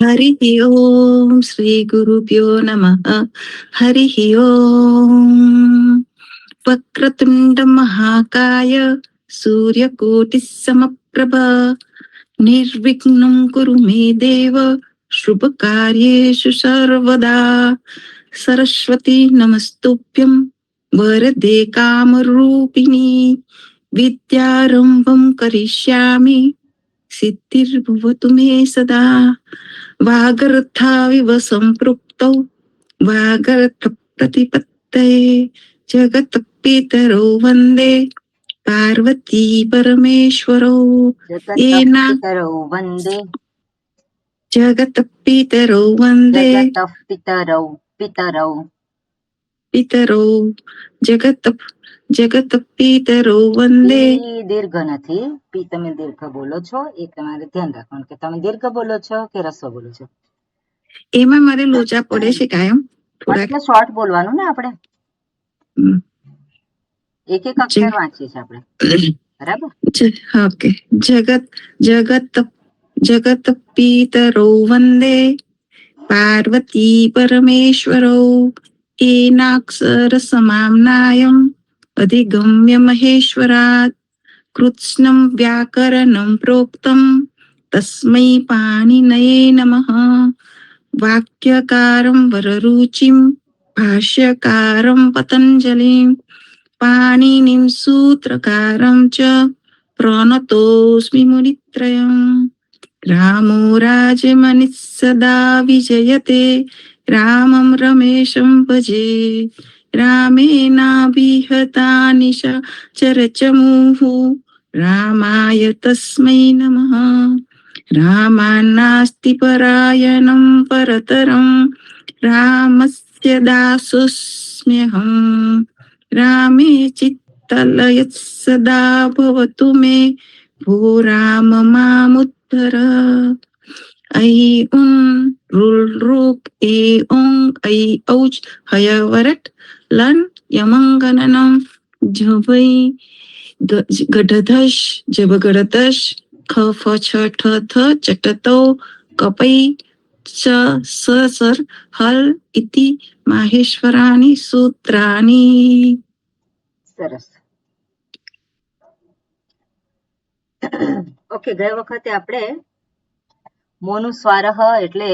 हरि ओम श्री गुरुभ्यो नमः। हरि ओम। वक्रतुंड महाकाय सूर्यकोटि समप्रभ निर्विघ्नं कुरु मे देव शुभ कार्येषु सर्वदा। सरस्वती नमस्तुभ्यं वरदे कामरूपिणी विद्यारंभं करिष्यामि सिद्धिर्भवतु मे सदा। वागर्थाविव सम्पृक्तौ वागर्थप्रतिपत्तये जगत्पितरौ वन्दे पार्वती परमेश्वरौ। जगतपितरौ वन्दे जगत्पितरौ वन्दे जगतपितरौ पितरौ पितरौ जगत्पितरौ वन्दे। દીર્ઘ નથી. પી તમે દીર્ઘ બોલો છો એ તમારે ધ્યાન રાખવાનું કે તમે દીર્ઘ બોલો છો કે રસ્વ બોલો છો. એમાં મારે લોચા પડે છે કાયમ થોડાક. એટલે શોર્ટ બોલવાનું ને આપણે એક એક અક્ષર વાંચીએ છીએ આપણે, બરાબર? ઓકે. જગત પિતરૌ વંદે પાર્વતી પરમેશ્વરૌ એનાક્ષર સમામ્નાયમ અધિગમ્ય મહેશ્વરાત કૃત્સ્નં વ્યાકરણં પ્રોક્તમ તસ્મૈ પાણિનયે નમઃ. વાક્યકારં વરરુચિં ભાષ્યકારં પતંજલિં પાણિનિં સૂત્રકારં ચ પ્रणतोऽस्मि मुनित्रयम्. रामो राजमनिः सदा विजयते रामं रमेशं भजे रामेणाभिहतानि चरचमुः रामाय तस्मै नमः. रामान्नास्ति परायणं परतरं रामस्य दासोऽस्म्यहम्. रामे चित्तलयः सदा भवतु मे भो राम मामुद्धर. ऐ उं रुल रूप ए ओंग ऐ औच हयवरट लन यमंगननम जभै गडधश जबगडदश ख फ छ ठ थ चटतो कपै च स सर हल इति माहेश्वराणि सूत्राणि. સરસ. ઓકે, ગઈ વખતે આપણે મોનુસ્વારહ એટલે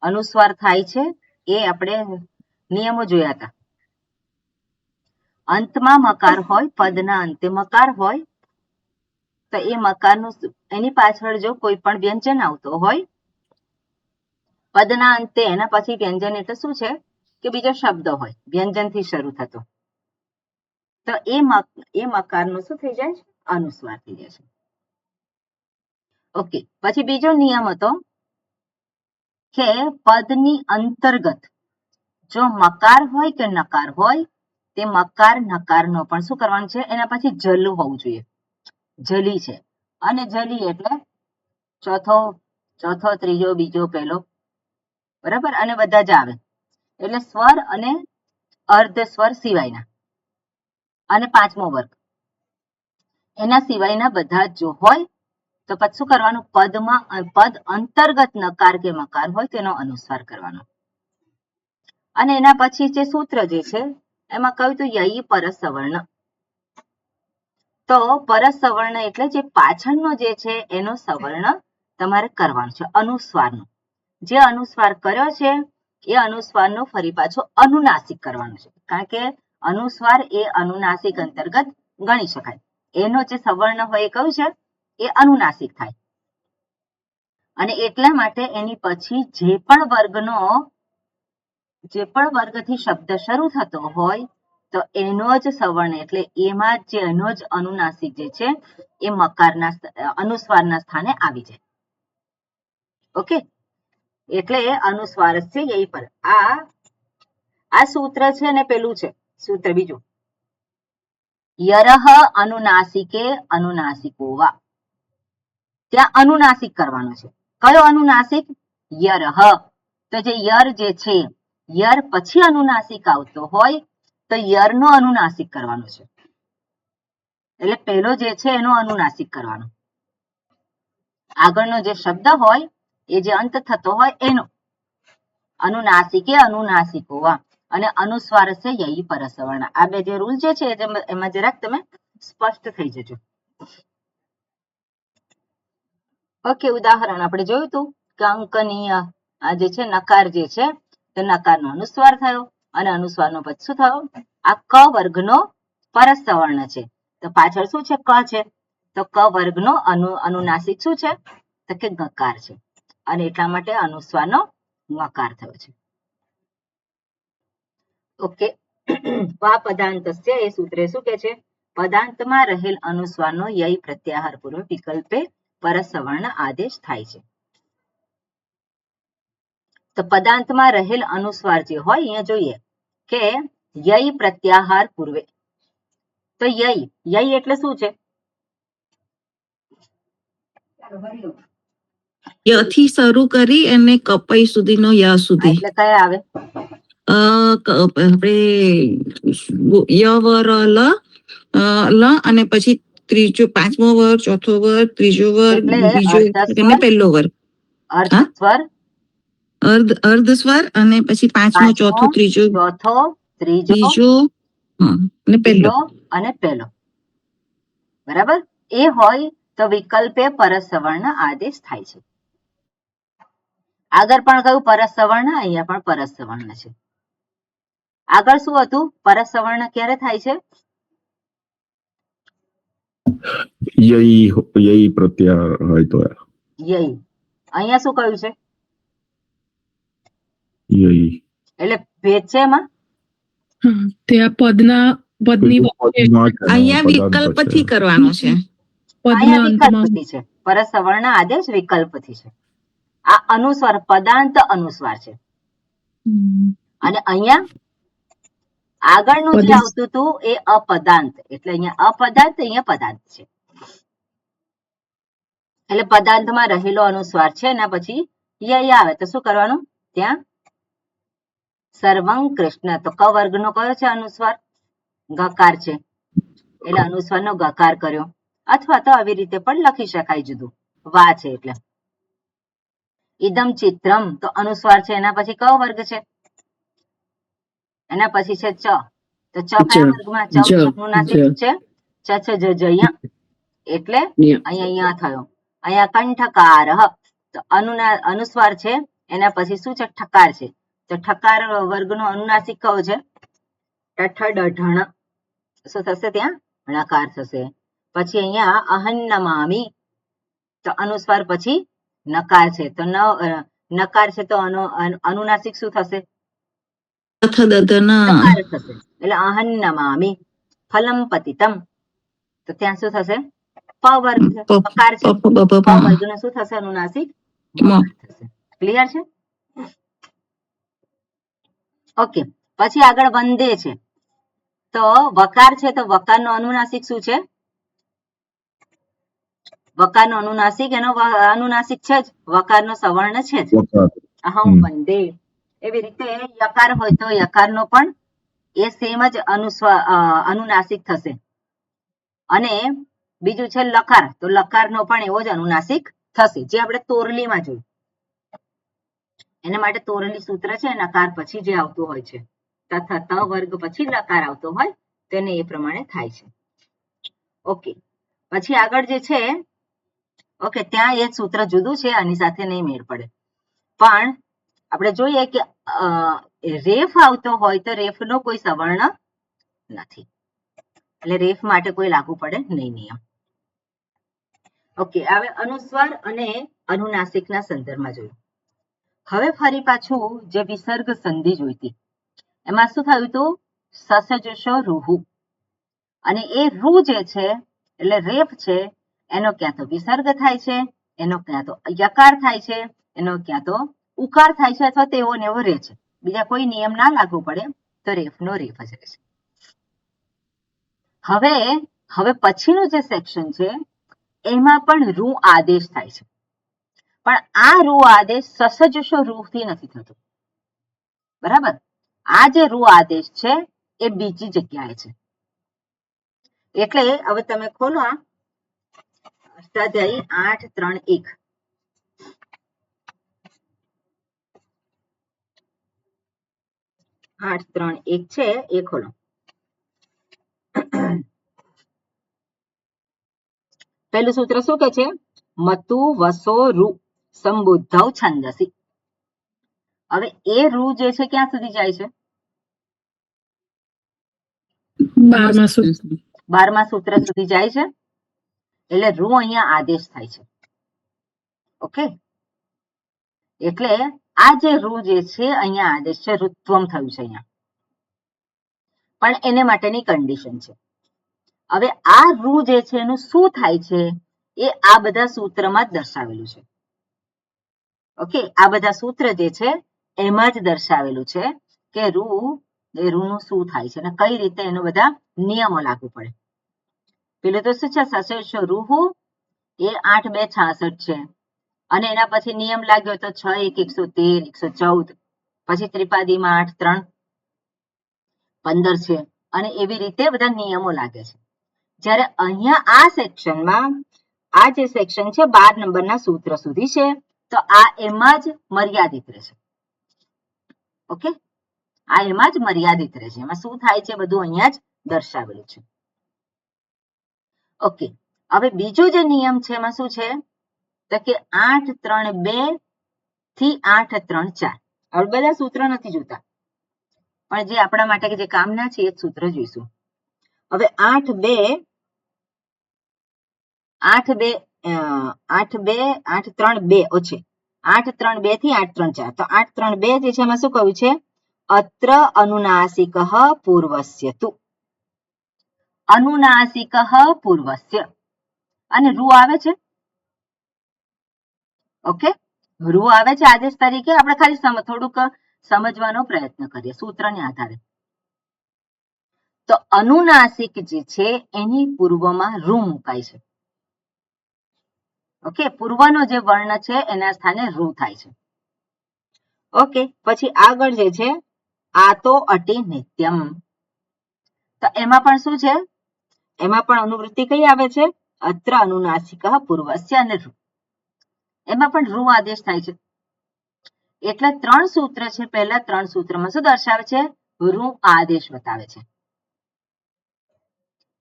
અનુસ્વાર થાય છે એ આપણે નિયમો જોયા હતા. અંતમાં મકાર હોય, પદના અંતે મકાર હોય તો એ મકારનું એની પાછળ જો કોઈ પણ વ્યંજન આવતો હોય, પદના અંતે એના પછી વ્યંજન એટલે શું છે કે બીજો શબ્દ હોય વ્યંજનથી શરૂ થતો, તો એ મકારનું શું થઈ જાય છે? અનુસ્વાર થઈ જાય છે. ઓકે, પછી બીજો નિયમ હતો કે પદની અંતર્ગત જો મકાર હોય કે નકાર હોય તે મકાર નકારનો પણ શું કરવાનું છે? એના પછી જલ હોવું જોઈએ. જલી છે અને જલી એટલે ચોથો ત્રીજો બીજો પહેલો, બરાબર? અને બધા જ આવે એટલે સ્વર અને અર્ધ સ્વર સિવાયના અને પાંચમો વર્ગ એના સિવાયના બધા જ જો હોય તો પછી શું કરવાનું? પદ અંતર્ગત નકાર કે મકાર હોય તેનો અનુસ્વાર કરવાનો. અને એના પછી જે સૂત્ર જે છે એમાં કહ્યું તો યઈ પરસવર્ણ. તો પરસવર્ણ એટલે જે પાછળનો જે છે એનો સવર્ણ તમારે કરવાનો છે, અનુસ્વારનો. જે અનુસ્વાર કર્યો છે એ અનુસ્વારનો ફરી પાછો અનુનાસિક કરવાનો છે, કારણ કે અનુસ્વાર એ અનુનાસિક અંતર્ગત ગણી શકાય. એનો જે સવર્ણ હોય એ કયું છે? એ અનુનાસિક થાય. અને એટલા માટે એની પછી જે પણ વર્ગથી શબ્દ શરૂ થતો હોય તો એનો જ સવર્ણ એટલે એમાં જ એનો જ અનુનાસિક જે છે એ મકારના અનુસ્વારના સ્થાને આવી જાય. ઓકે, એટલે અનુસ્વાર છે યઈ પર. આ સૂત્ર છે અને પેલું છે સૂત્ર બીજું, યરહ અનુનાસિકે અનુનાસિકો વા. ત્યાં અનુનાસિક કરવાનો છે. કયો અનુનાસિક? યરહ. તો જે યર જે છે, યર પછી અનુનાસિક આવતો હોય તો યરનો અનુનાસિક કરવાનો છે. એટલે પહેલો જે છે એનો અનુનાસિક કરવાનો, આગળનો જે શબ્દ હોય એ જે અંત થતો હોય એનો અનુનાસિકે અનુનાસિકો અને અનુસ્વાર છે યઈ પરસવર્ણ. આ બે જે રૂલ જે છે એમાં જરાક તમે સ્પષ્ટ થઈ જજો. ઓકે, ઉદાહરણ આપણે જોયું હતું કે અંકનીય, આ જે છે નકાર જે છે તો નકારનો અનુસ્વાર થયો અને અનુસ્વારનો પછી શું થયો, આ ક વર્ગનો પરસવર્ણ છે. તો પાછળ શું છે, ક છે, તો ક વર્ગનો અનુનાસિક શું છે તો કે ગકાર છે અને એટલા માટે અનુસ્વારનો મકાર થયો છે. ઓકે, આ પદાંતસ્ય એ સૂત્રે શું કે છે, પદાંતમાં રહેલ અનુસ્વારનો યય પ્રત્યાહાર પૂર્વ વિકલ્પે પરસવર્ણ આદેશ થાય છે. તો પદાંતમાં રહેલ અનુસ્વાર જે હોય અહીંયા જોઈએ કે યય પ્રત્યાહાર પૂર્વે, તો યય એટલે શું છે, ય થી શરૂ કરી અને કપાઈ સુધીનો ય સુધી. એટલે કયા આવે, આપણે ય વર લ અને પછી ત્રીજો પાંચમો વર્ગ, ચોથો વર્ગ, ત્રીજો વર્ગ, બીજો અને પહેલો વર્ગ, અર્ધ સ્વર અને પછી પાંચમો, ચોથો, ત્રીજો અને પહેલો અને પહેલો. બરાબર, એ હોય તો વિકલ્પે પરસવર્ણ આદેશ થાય છે. આગળ પણ કયું પરસવર્ણ, અહીંયા પણ પરસવર્ણ છે. આગળ શું હતું, પરસવર્ણ ક્યારે થાય છે, યય પ્રત્યાહાર હોય તો. યય અહીંયા શું કહ્યું છે, યય એટલે ભેદ છે એમાં, ત્યાં પદની અહીંયા વિકલ્પથી કરવાનો છે, અહીંયા વિકલ્પથી છે, પરસવર્ણ આદેશ વિકલ્પથી છે. આ અનુસ્વાર પદાંત અનુસ્વાર છે અને અહીંયા આગળનું જે આવતું હતું એ અપદાંત, એટલે અહીંયા અપદાંત, અહીંયા પદાંત છે. એટલે પદાંતમાં રહેલો અનુસ્વાર છે એના પછી યય આવે તો શું કરવાનું, ત્યાં સર્વં કૃષ્ણ, તો ક વર્ગનો કયો છે અનુસ્વાર, ગકાર છે, એટલે અનુસ્વારનો ગકાર કર્યો. અથવા તો આવી રીતે પણ લખી શકાય જુદું, વા છે એટલે. ઇદમ ચિત્રમ, તો અનુસ્વાર છે એના પછી કયો વર્ગ છે, એના પછી છે ચ, તો ચ કયા વર્ગમાં, ચ અનુનાસિક છે, ચ છે જ એટલે અહીંયા થયો. અહીંયા કંઠકાર, તો અનુસ્વાર છે એના પછી શું છે, ઠકાર છે, તો ઠકાર વર્ગનો અનુનાસિક કયો છે, ઠઠ શું થશે, ત્યાં ણકાર થશે. પછી અહીંયા અહન્નમામી, તો અનુસ્વાર પછી નકાર છે, તો નકાર છે તો અનુનાસિક શું થશે, નકાર થશે, એટલે અહન્નમામી. ફલમ પતિતમ, તો ત્યાં શું થશે, પ વર્ગ છે, પકાર છે, પ વર્ગનો શું થશે અનુનાસિક, થશે. ક્લિયર છે, ઓકે. પછી આગળ વંદે છે, તો વકાર છે, તો વકારનો અનુનાસિક શું છે, વકારનો અનુનાસિક, એનો અનુનાસિક છે જ, વકારનો સવર્ણ છે જ, અહં વંદે. એવી રીતે યકાર હોય તો યકારનો પણ એ સેમ જ અનુનાસિક થશે. અને બીજું છે લકાર, તો લકારનો પણ એવો જ અનુનાસિક થશે, જે આપણે તોરલીમાં જોયું. એના માટે તોરલી સૂત્ર છે, નકાર પછી જે આવતું હોય છે, તથા ત વર્ગ પછી લકાર આવતો હોય તેને એ પ્રમાણે થાય છે. ઓકે, પછી આગળ જે છે, ઓકે, ત્યાં એક સૂત્ર જુદું છે, આની સાથે નહીં મેળ પડે. પણ આપણે જોઈએ કે રેફ આવતો હોય તો રેફનો કોઈ સવર્ણ નથી, એટલે રેફ માટે કોઈ લાગુ પડે નહીં નિયમ. ઓકે, હવે અનુસ્વાર અને અનુનાસિકના સંદર્ભમાં જોયું. હવે ફરી પાછું જે વિસર્ગ સંધિ જોઈતી, એમાં શું થયું હતું, સસજશો રૂહુ, અને એ રૂ જે છે એટલે રેફ છે, એનો ક્યાં તો વિસર્ગ થાય છે, એનો ક્યાં તો યકાર થાય છે, એનો ક્યાં તો ઉકાર થાય છે, અથવા તેવો ને એવો રહે છે. બીજા કોઈ નિયમ ના લાગુ પડે તો રેફનો રેફ જ રહેશે. હવે પછીનું જે સેક્શન છે એમાં પણ રૂ આદેશ થાય છે, પણ આ રૂ આદેશ સસજશો રૂથી નથી થતો. બરાબર, આ જે રૂ આદેશ છે એ બીજી જગ્યાએ છે. એટલે હવે તમે ખોલો આ અષ્ટાધ્યાયી 8.3.1. 8.3.1 છે એ ખોલો. પહેલું સૂત્ર શું કે છે? મતુ વસો રૂ સંબુદ્ધૌ છંદસી. હવે એ રૂ જે છે ક્યાં સુધી જાય છે? 12મા સૂત્ર. 12મા સૂત્ર સુધી જાય છે. એટલે રૂ અહીંયા આદેશ થાય છે. ઓકે, એટલે આ જે રૂ જે છે અહીંયા આદેશ છે, ઋત્વમ થયું છે અહીંયા. પણ એને માટેની કન્ડિશન છે. હવે આ રૂ જે છે એનું શું થાય છે એ આ બધા સૂત્રમાં જ દર્શાવેલું છે. ઓકે, આ બધા સૂત્ર જે છે એમાં જ દર્શાવેલું છે કે રૂનું શું થાય છે અને કઈ રીતે એનો બધા નિયમો લાગુ પડે. પેલું તો શું છે? સશેષ રૂહુ એ 8.2.66 છે અને એના પછી નિયમ લાગ્યો તો 6.1.113, 114, પછી ત્રિપાદીમાં 8.3.15 છે અને એવી રીતે બધા નિયમો લાગે છે. જ્યારે અહીંયા આ સેક્શનમાં આ જે સેક્શન છે 12 નંબરના સૂત્ર સુધી છે, તો આ એમાં જ મર્યાદિત રહેશે. ઓકે, આ એમાં જ મર્યાદિત રહેશે. એમાં શું થાય છે બધું અહીંયા જ દર્શાવેલું છે. ઓકે, હવે બીજો જે નિયમ છે એમાં શું છે તો કે 8.3.2 થી 8.3.4. હવે બધા સૂત્ર નથી જોતા, પણ જે આપણા માટે જે કામના છે એ સૂત્ર જોઈશું. હવે 8.3.2 ઓછે 8.3.2 થી 8.3.4. તો 8.3.2 જે છે એમાં શું કહ્યું છે? અત્ર અનુનાસિક પૂર્વસ્ય તુ. અનુનાસિક પૂર્વસ્ય અને રૂ આવે છે. ઓકે, રૂ આવે છે આદેશ તરીકે. આપણે ખાલી થોડુંક સમજવાનો પ્રયત્ન કરીએ સૂત્રને આધારે. તો અનુનાસિક જે છે એની પૂર્વમાં રૂ મુકાય છે. ઓકે, પૂર્વનો જે વર્ણ છે એના સ્થાને રૂ થાય છે. ઓકે, પછી આગળ જે છે આ તો અતિ નિત્યમ. તો એમાં પણ શું છે? એમાં પણ અનુવૃત્તિ કઈ આવે છે? અત્ર અનુનાસિક પૂર્વસ્ય અને રૂ. એમાં પણ રૂ આદેશ થાય છે. એટલે 3 સૂત્ર છે. પહેલા 3 સૂત્રમાં શું દર્શાવે છે? રૂ આદેશ બતાવે છે.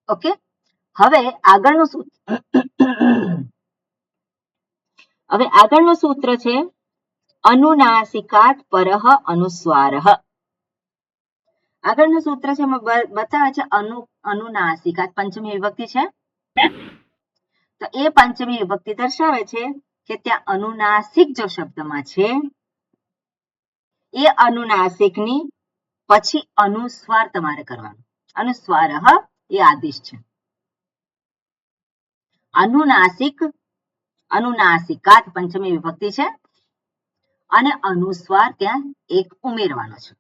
ઓકે, હવે આગળનું સૂત્ર છે અનુનાસિકાત પરઃ અનુસ્વારઃ. આગળનું સૂત્ર છે એમાં બતાવે છે અનુનાસિકાત પંચમી વિભક્તિ છે. તો એ પંચમી વિભક્તિ દર્શાવે છે કે ત્યાં અનુનાસિક જો શબ્દમાં છે એ અનુનાસિકની પછી અનુસ્વાર તમારે કરવાનો. અનુસ્વારઃ એ આદેશ છે. અનુનાસિકાત પંચમી વિભક્તિ છે અને અનુસ્વાર ત્યાં એક ઉમેરવાનો છે.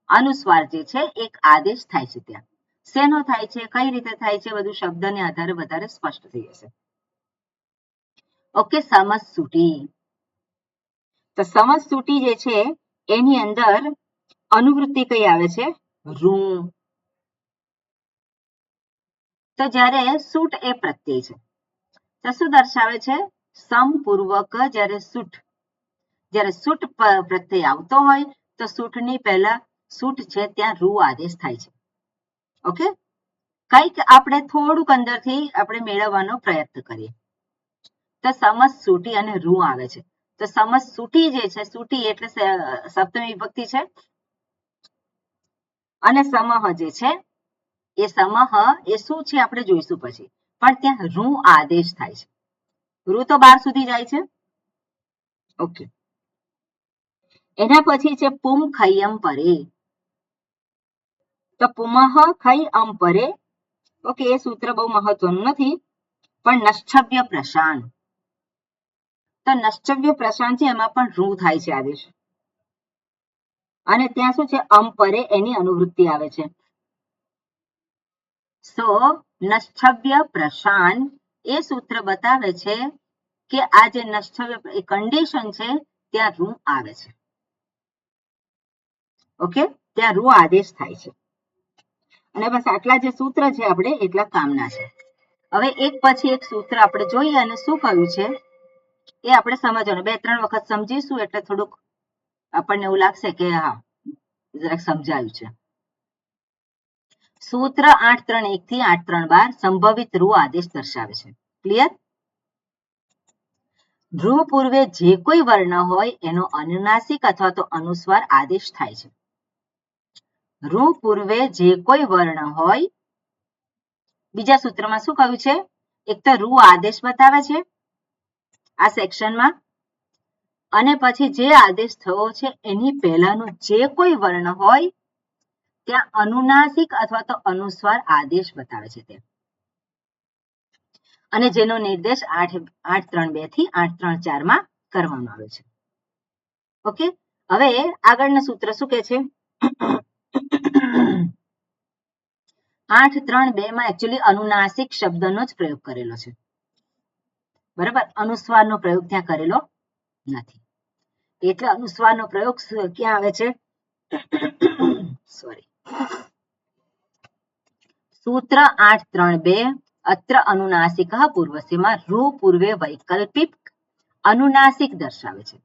અનુસ્વાર જે છે એક આદેશ થાય છે. ત્યાં શેનો થાય છે, કઈ રીતે થાય છે, બધું શબ્દને આધારે વધારે સ્પષ્ટ થઈ જશે. ઓકે, સમસ્સુટી. તો સમસ્સુટી જે છે એની અંદર અનુવૃત્તિ કઈ આવે છે? રૂ. તો જ્યારે સૂટ એ પ્રત્યય છે તો શું દર્શાવે છે? સમપૂર્વક જ્યારે સૂટ પ્રત્યય આવતો હોય તો સૂટની પહેલા સૂટ છે ત્યાં રૂ આદેશ થાય છે. ઓકે, કઈક આપણે થોડુંક અંદરથી આપણે મેળવવાનો પ્રયત્ન કરીએ. તો સમસ્સુટી અને રૂ આવે છે. તો સમસ્સુટી જે છે, સુટી એટલે સપ્તમી વિભક્તિ છે અને સમહ જે છે એ સમહ એ શું છે આપણે જોઈશું પછી. પણ ત્યાં રૂ આદેશ થાય છે. રૂ તો 12 સુધી જાય છે. ઓકે, એના પછી છે પુમ ખયમ પરે. તો પુમઃ ખય અમ પરે. ઓકે, એ સૂત્ર બહુ મહત્વનું નથી, પણ નશ્ચવ્ય પ્રશાન. તો નશ્ચવ્ય પ્રશાન છે એમાં પણ રૂ થાય છે આદેશ. અને ત્યાં શું છે? અમ પરે એની અનુવૃત્તિ આવે છે. સો નશ્ચવ્ય પ્રશાન એ સૂત્ર બતાવે છે કે આ જે નશ્ચવ્ય કન્ડિશન છે ત્યાં રૂ આવે છે. ઓકે, ત્યાં રૂ આદેશ થાય છે. અને બસ આટલા જે સૂત્ર છે આપણે એટલા કામના છે. હવે એક પછી એક સૂત્ર આપણે જોઈએ અને શું કહ્યું છે એ આપણે સમજવાનું. 2-3 વખત સમજીશું એટલે થોડુંક આપણને એવું લાગશે કે હા જરાક સમજાયું છે. સૂત્ર 831 થી 832 સંભવિત રૂ આદેશ દર્શાવે છે. ક્લિયર? રૂ પૂર્વે જે કોઈ વર્ણ હોય એનો અનુનાસિક અથવા તો અનુસ્વાર આદેશ થાય છે. રૂ પૂર્વે જે કોઈ વર્ણ હોય, બીજા સૂત્રમાં શું કહ્યું છે? એક તો રૂ આદેશ બતાવે છે આ સેક્શનમાં, અને પછી જે આદેશ થયો છે એની પહેલાનો જે કોઈ વર્ણ હોય ત્યાં અનુનાસિક અથવા તો અનુસ્વાર આદેશ બતાવે છે તે, અને જેનો નિર્દેશ 832 થી 834 માં કરવામાં આવ્યો છે. ઓકે, હવે આગળનું સૂત્ર શું કહે છે? 832 માં એકચ્યુઅલી અનુનાસિક શબ્દનો જ પ્રયોગ કરેલો છે. બરાબર, અનુસ્વારનો પ્રયોગ ત્યાં કરેલો નથી. એટલે અનુસ્વારનો પ્રયોગ ક્યાં આવે છે? સોરી, સૂત્ર 832 અત્ર અનુનાસિક પૂર્વસ્યમાં રૂ પૂર્વે વૈકલ્પિક અનુનાસિક દર્શાવે છે.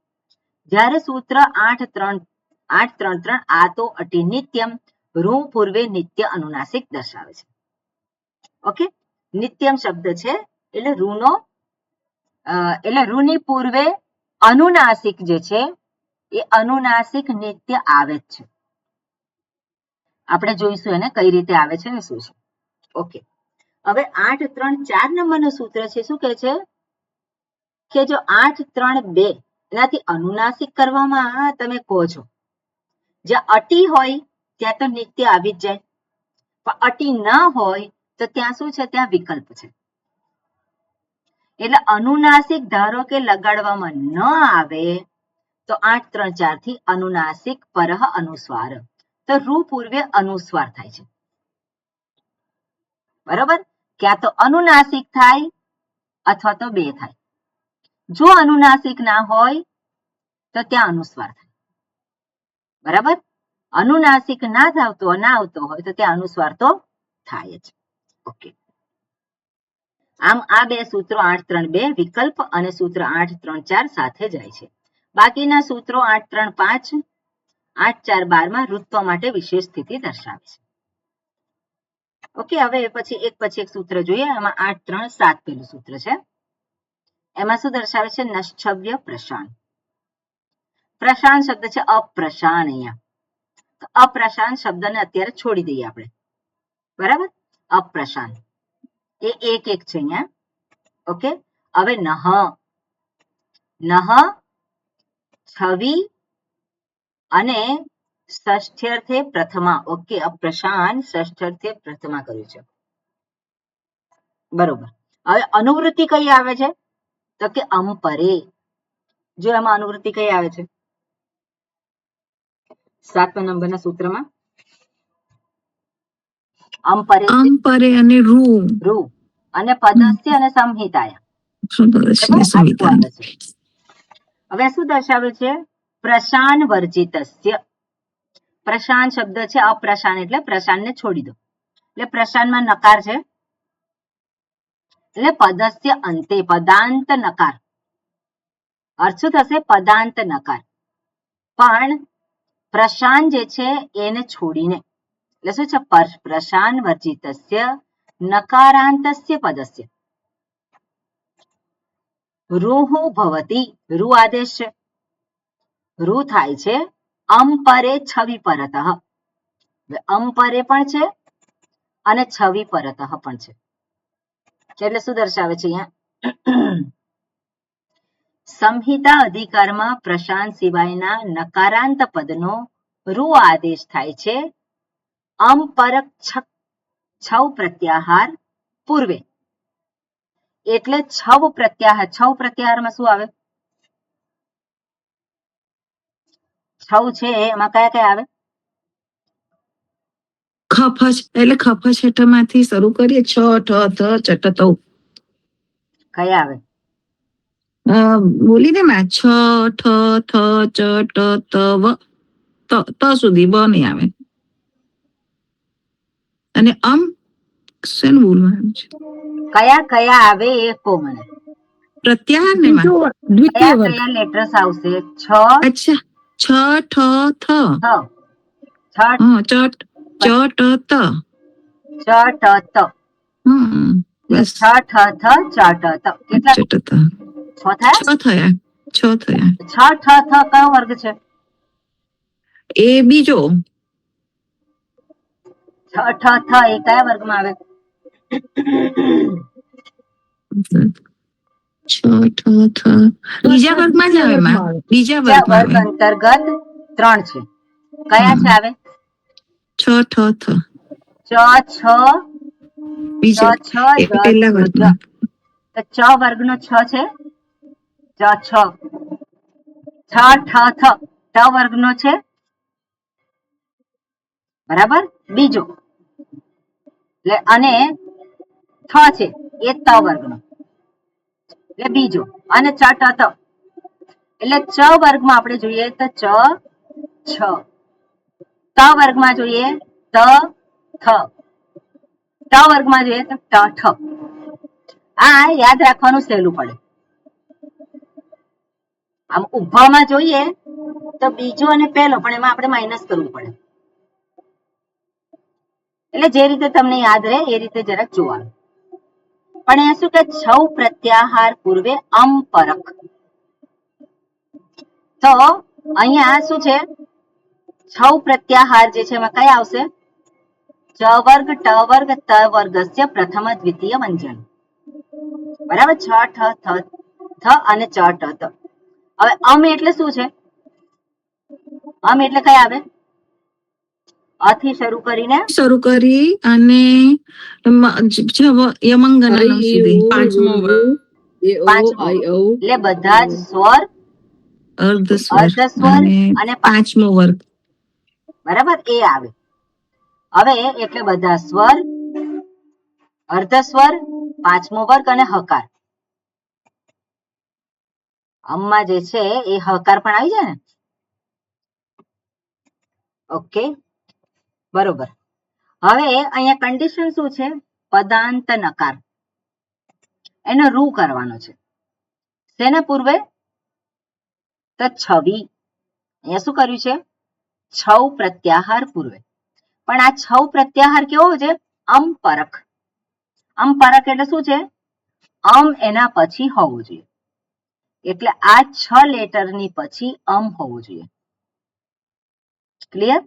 જ્યારે સૂત્ર 833 આ તો અટી નિત્યમ રૂ પૂર્વે નિત્ય અનુનાસિક દર્શાવે છે. ઓકે, નિત્યમ શબ્દ છે એટલે રૂનો એટલે રૂની પૂર્વે અનુનાસિક જે છે એ અનુનાસિક નિત્ય આવે જ છે. આપણે જોઈશું એને કઈ રીતે આવે છે ને શું છે. ઓકે, હવે 834 નંબરનું સૂત્ર છે શું કહે છે કે જો 832 એનાથી અનુનાસિક કરવામાં તમે કહો છો, જ્યાં અટી હોય ત્યાં તો નિત્ય આવી જ જાય, પણ અટી ન હોય તો ત્યાં શું છે? ત્યાં વિકલ્પ છે. એટલે અનુનાસિક ધારો કે લગાડવામાં ન આવે તો 834 થી અનુનાસિક પરહ અનુસ્વાર, તો રૂ પૂર્વે અનુસ્વાર થાય છે. બરાબર, ક્યાં તો અનુનાસિક થાય અથવા તો બે થાય. જો અનુનાસિક ના હોય તો ત્યાં અનુસ્વાર થાય. બરાબર, અનુનાસિક ના આવતો હોય તો ત્યાં અનુસ્વાર તો થાય જ. ઓકે, આમ આ બે સૂત્રો 832 વિકલ્પ અને સૂત્ર 834 સાથે જાય છે. બાકીના સૂત્રો 835 842 માં ઋત્વ માટે વિશેષ સ્થિતિ દર્શાવે છે. ઓકે, હવે પછી એક સૂત્ર જોઈએ. એમાં 837 પેલું સૂત્ર છે. એમાં શું દર્શાવે છે? નશ્ચવ્ય પ્રશાન. પ્રશાન શબ્દ છે અપ્રશાન. અહીંયા અપ્રશાન શબ્દને અત્યારે છોડી દઈએ આપણે. બરાબર, અપ્રશાન એ એક છે અહીંયા. ઓકે, હવે નહ છવી અને ષષ્ઠ્યર્થે પ્રથમા. ઓકે, અપ્રશાન ષષ્ઠ્યર્થે પ્રથમા કર્યું છે. બરોબર, હવે અનુવૃત્તિ કઈ આવે છે? તો કે અંપરે. જો એમાં અનુવૃત્તિ કઈ આવે છે? 7મા નંબરના સૂત્રમાં અંપરે અને રૂ અને પદસ્ય અને સંહિતાયા. હવે શું દર્શાવે છે? પ્રશાન વર્જિતસ્ય. પ્રશાન શબ્દ છે અપ્રશાન એટલે પ્રશાનને છોડી દો. એટલે પ્રશાનમાં નકાર છે એટલે પદસ્ય અંતે પદાંત નકાર. અર્થ શું થશે? પદાંત નકાર. પણ પ્રશાન જે છે એને છોડીને, એટલે શું છે? પ્રશાન વર્જિતસ્ય નકારાંતસ્ય પદસ્ય. રૂહુ ભવતી. રૂ આદેશ છે, રૂ થાય છે અંપરે છવિ પરતઃ. અંપરે પણ છે અને છવિ પરતઃ પણ છે. એટલે શું દર્શાવે છે અહીંયા? સંહિતા અધિકારમાં પ્રશાન સિવાયના નકારાંત પદનો રૂ આદેશ થાય છે અંપરક છવ પ્રત્યાહાર પૂર્વે. એટલે છવ પ્રત્યાહારમાં શું આવે? છવ છે એમાં કયા કયા આવે? એટલે ખફછટમાંથી શરૂ કરીએ. છ ઠ થ ચટ તૌ. કયા આવે? બોલી દે માં. છ ઠ થ ચ ટ ત વ ત સુધી બ નહીં આવે. અને શેનું બોલવાનું છે? કયા કયા આવે એ કહો મને. પ્રત્યાહાર ને માં? બીજો દ્વિતીય કયા વર્ગ. કયા લેટર્સ આવશે? છ, અચ્છા, છ ઠ થ. થ, છ, હા, ચ ટ ત. ચ, ટ, ત. બસ. છ, ઠ, થ, ચ, ટ, ત. કેટલા? ચટ ત. છ થયા? છ થયા. છ, ઠ, થ કયો વર્ગ છે? એ બીજો. છ, ઠ, થ એ કયા વર્ગમાં આવે? છ ઠ થ બીજા વર્ગમાં જ આવે માં. બીજા વર્ગમાં વર્ગ આવે. અંતર્ગત 3 છે. કયા છે આવે? છ ઠ થ. ચ, છ, બીજા છ, એ પહેલા વર્ગમાં. તો ચ વર્ગનો 6 છે. ચ, છ, ઠ, થ ટ વર્ગનો છે. બરાબર. બીજો એટલે અને થ છે એ ત વર્ગનો એટલે બીજો, અને ચ, ટ, ત એટલે ચ વર્ગમાં આપણે જોઈએ તો ચ, છ. ત વર્ગમાં જોઈએ ત, થ. ટ વર્ગમાં જોઈએ તો ટ, ઠ. આ યાદ રાખવાનું સહેલું પડે. આમ ઉભામાં જોઈએ તો બીજો અને પહેલો, પણ એમાં આપણે માઇનસ કરવું પડે. એટલે જે રીતે તમને યાદ રહે એ રીતે જરાક જોવાનું. પણ અહીંયા શું કે છૌ પ્રત્યાહાર પૂર્વે પરખ. તો અહીંયા શું છે? છૌ પ્રત્યાહાર જે છે એમાં કયા આવશે? ચ વર્ગ, ટ વર્ગ, ત વર્ગસ્ય પ્રથમ દ્વિતીય વ્યંજન. બરાબર. છ, ઠ, થ અને ચ, ટ, ત. હવે એટલે શું છે? એટલે કયા આવે? અ થી શરૂ કરીને અને યમંગનમ સુધી. પાંચમો વર્ગ. પાંચમો. એટલે બધા જ સ્વર, અર્ધસ્વર અને પાંચમો વર્ગ. બરાબર એ આવે. હવે એટલે બધા સ્વર, અર્ધસ્વર, પાંચમો વર્ગ અને હકાર. આમાં જે છે એ હકાર પણ આવી જાય ને. ઓકે, બરોબર. હવે અહીંયા કન્ડિશન શું છે? પદાંત નકાર. એનો રૂ કરવાનો છે. શેના પૂર્વે? તો છવી. અહીંયા શું કર્યું છે? છૌ પ્રત્યાહાર પૂર્વે. પણ આ છૌ પ્રત્યાહાર કેવો છે? પરખ. પરખ એટલે શું છે? એના પછી હોવું જોઈએ. એટલે આ 6 લેટરની પછી હોવું જોઈએ. ક્લિયર?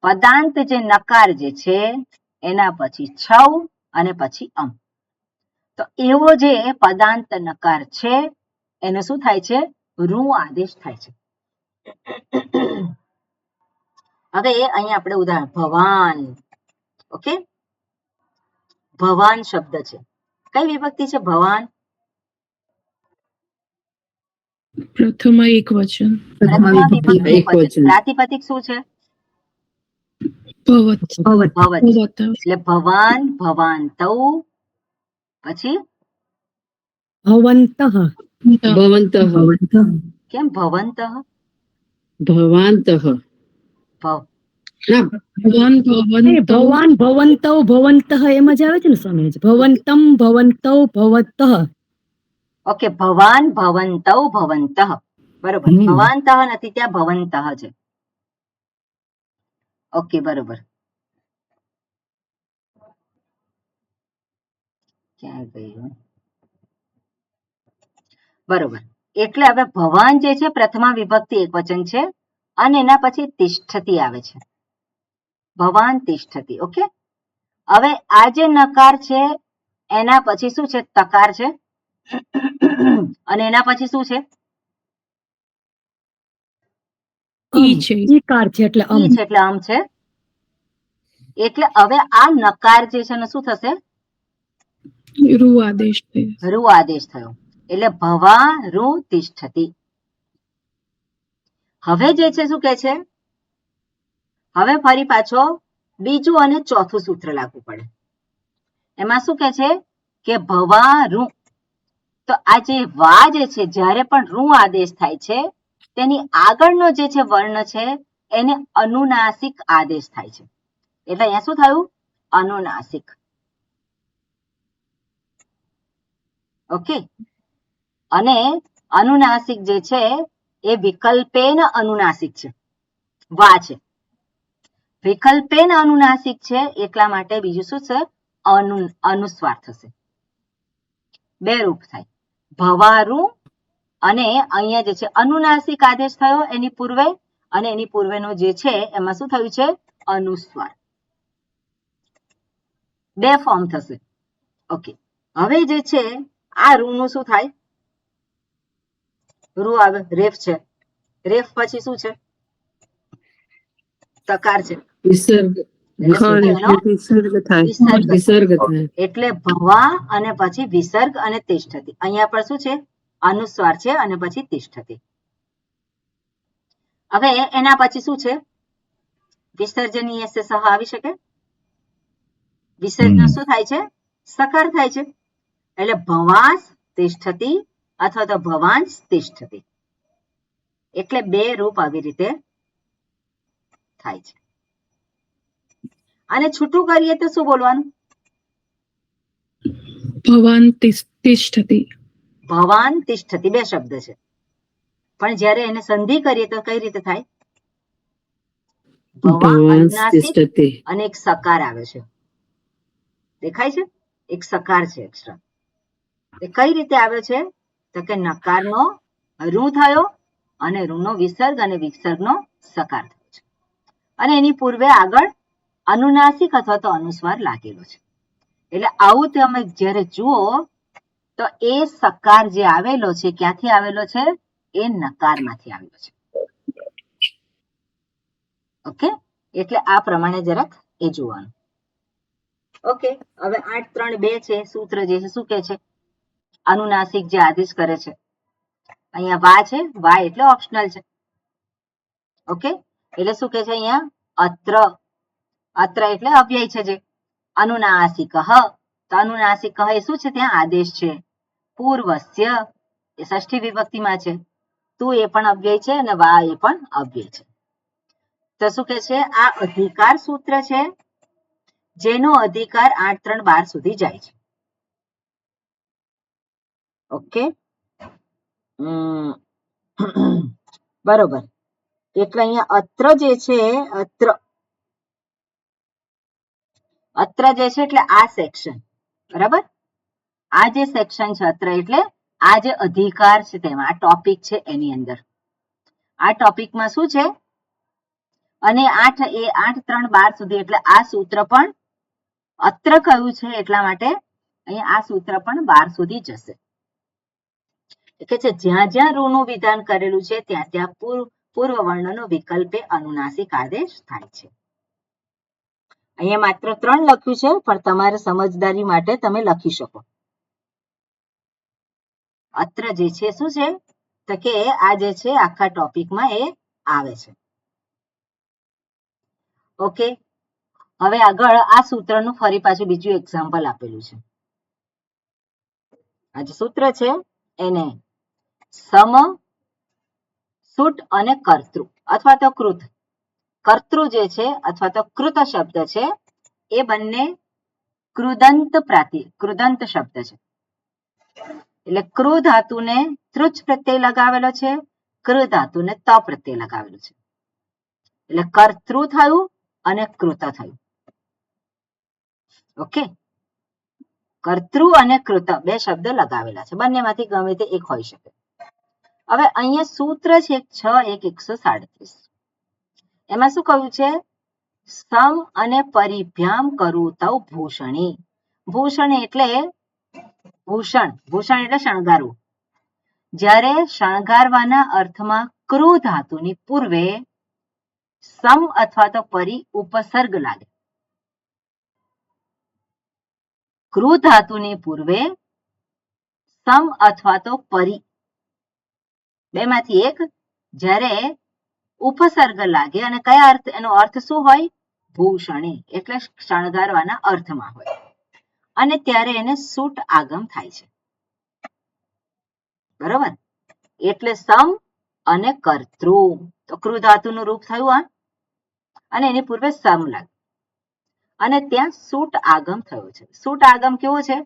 પદાંત જે નકાર જે છે એના પછી છૌ અને પછી તો એવો જે પદાંત નકાર છે એને શું થાય છે? રૂ આદેશ થાય છે. હવે અહીંયા આપણે ઉદાહરણ ભવાન. ઓકે, ભવાન શબ્દ છે. કઈ વિભક્તિ છે ભવાન? પ્રથમ એક વચન. પ્રાતિપદિક શું છે? ભવત. ભવત. એટલે ભવાન, ભવાંતૌ, પછી ભવંતઃ. કેમ ભવંતઃ? ભવાંતઃ. ભવાન, ભવંતો. ભવાન, ભવંતૌ, ભવંતઃ એમ જ આવે છે ને સ્વામી. ભવંતમ, ભવંતૌ, ભવતઃ. ઓકે, ભવાન, ભવંતૌ, ભવંતઃ. બરોબર. ભવાંતઃ નથી, ત્યાં ભવંતઃ છે. ઓકે, બરોબર. ક્યાં ગયું? બરોબર. એટલે હવે ભવાન જે છે પ્રથમા વિભક્તિ એકવચન છે અને એના પછી તિષ્ઠતી આવે છે. ભવાન તિષ્ઠતી. ઓકે. હવે આ જે નકાર છે એના પછી શું છે? તકાર છે. અને એના પછી શું છે? ઈકાર છે એટલે છે. એટલે હવે આ નકાર જે છે એનો શું થશે? રૂ આદેશ થયો. રૂ આદેશ થયો. એટલે ભવા રૂ તિષ્ઠતી. હવે જે છે શું કે છે? હવે ફરી પાછો બીજું અને ચોથું સૂત્ર લાગવું પડે. એમાં શું કે છે કે ભવા રૂ. તો આ જે વા જે છે જ્યારે પણ રૂ આદેશ થાય છે તેની આગળનો જે છે વર્ણ છે એને અનુનાસિક આદેશ થાય છે. એટલે અહીંયા શું થયું? અનુનાસિક. ઓકે, અને અનુનાસિક જે છે એ વિકલ્પેન અનુનાસિક છે. વા છે, વિકલ્પેન અનુનાસિક છે એટલા માટે બીજું શું છે? અનુસ્વાર થશે. બે રૂપ થાય, ભવારું અને અહીંયા જે છે અનુનાસિક આદેશ થયો એની પૂર્વે, અને એની પૂર્વેનો જે છે એમાં શું થયું છે? અનુસ્વાર. બે ફોર્મ થશે. ઓકે, હવે જે છે આ રૂ નું શું થાય? રૂ આવે, રેફ છે. રેફ પછી શું છે? તકાર છે. વિસર્ગ એટલે શું થાય એનો? વિસર્ગ થાય. વિસર્ગ. વિસર્ગ થાય. એટલે ભવા અને પછી વિસર્ગ અને તિષ્ઠતિ. અહીંયા પર શું છે? અનુસ્વાર છે અને પછી તિષ્ઠતિ. હવે એના પછી શું છે? વિસર્જનીય સહ આવી શકે. વિસર્જન શું થાય છે? સકાર થાય છે. એટલે ભવાંશ તિષ્ઠતિ અથવા તો ભવાંશ તિષ્ઠતિ. એટલે બે રૂપ આવી રીતે થાય છે. અને છૂટું કરીએ તો શું બોલવાનું? ભવાન તિષ્ઠતિ. ભવાન તિષ્ઠતિ બે શબ્દ છે, પણ જ્યારે એને સંધિ કરીએ તો કઈ રીતે થાય? ભવા અનુનાસિક અને એક સકાર આવે છે. દેખાય છે? એક સકાર છે એક્સ્ટ્રા. એ કઈ રીતે આવે છે? તો કે નકારનો રૂ થયો અને રૂનો વિસર્ગ અને વિસર્ગનો સકાર થયો છે, અને એની પૂર્વે આગળ અનુનાસિક અથવા તો અનુસ્વાર લાગેલો છે. એટલે આવું તમે જ્યારે જુઓ તો એ સકાર જે આવેલો છે ક્યાંથી આવેલો છે? એ નકારમાંથી આવેલો છે. ઓકે, એટલે આ પ્રમાણે જરાક એ જોવાનું. ઓકે, હવે 8.3.2 છે સૂત્ર જે છે શું કે છે? અનુનાસિક જે આદેશ કરે છે. અહીંયા વા છે, વા એટલે ઓપ્શનલ છે. ઓકે, એટલે શું કે છે અહીંયા? અત્ર. અત્ર એટલે અવ્યય છે જે. અનુનાસિક તો અનુનાસિક એ શું છે? ત્યાં આદેશ છે. પૂર્વસ્ય એ ષષ્ઠી વિભક્તિમાં છે. તું એ પણ અવ્યય છે અને વા એ પણ અવ્યય છે. તો શું કે છે? આ અધિકાર સૂત્ર છે જેનો અધિકાર 8.3.12 સુધી જાય છે. ઓકે, બરોબર. એટલે અહીંયા અત્ર જે છે, અત્ર જે છે એટલે આ સેક્શન, બરાબર? આ જે સેક્શન છે અત્ર એટલે આ જે અધિકાર છે તેમાં આ ટોપિક છે એની અંદર. આ ટોપિકમાં શું છે? અને 8.3.12 સુધી એટલે આ સૂત્ર પણ અત્ર કયું છે એટલા માટે અહીંયા આ સૂત્ર પણ 12 સુધી જશે. કે છે જ્યાં જ્યાં રૂનું વિધાન કરેલું છે ત્યાં ત્યાં પૂર્વ વર્ણનો વિકલ્પે અનુનાસિક આદેશ થાય છે. અહીંયા માત્ર 3 લખ્યું છે, પણ તમારે સમજદારી માટે તમે લખી શકો. અત્ર જે છે શું છે? તો કે આ જે છે આખા ટોપિકમાં એ આવે છે. ઓકે, હવે આગળ આ સૂત્રનું ફરી પાછું બીજું એક્ઝામ્પલ આપેલું છે. આ જે સૂત્ર છે એને સમ, સુટ અને કર્તૃ અથવા તો કૃત. કર્તૃ જે છે અથવા તો કૃત શબ્દ છે એ બંને કૃદંત શબ્દ છે. એટલે કૃ ધાતુને તૃચ પ્રત્યય લગાવેલો છે, કૃ ધાતુને ત પ્રત્યય લગાવેલો છે. એટલે કર્તૃ થયું અને કૃત થયું. ઓકે, કર્તૃ અને કૃત બે શબ્દ લગાવેલા છે, બંનેમાંથી ગમે તે એક હોઈ શકે. હવે અહીંયા સૂત્ર છે 6.1.137. એમાં શું કહ્યું છે? સમ અને પરિભ્યામ કરું તૌ ભૂષણી. ભૂષણ એટલે ભૂષણ, ભૂષણ એટલે શણગારવું. જ્યારે શણગારવાના અર્થમાં કૃ ધાતુની પૂર્વે સમ અથવા તો પરી ઉપસર્ગ લાગે. કૃ ધાતુની પૂર્વે સમ અથવા તો પરી બેમાંથી એક જ્યારે ઉપસર્ગ લાગે અને કયા અર્થ, એનો અર્થ શું હોય? ભૂષણી એટલે શણગારવાના અર્થમાં હોય, અને ત્યારે એને સૂટ આગમ થાય છે. બરોબર? એટલે સમ અને કર્તૃ. તો કૃ ધાતુનું રૂપ થયું આ, અને એની પૂર્વે સમ લાગે. અને ત્યાં સૂટ આગમ થયો છે. સૂટ આગમ કેવો છે?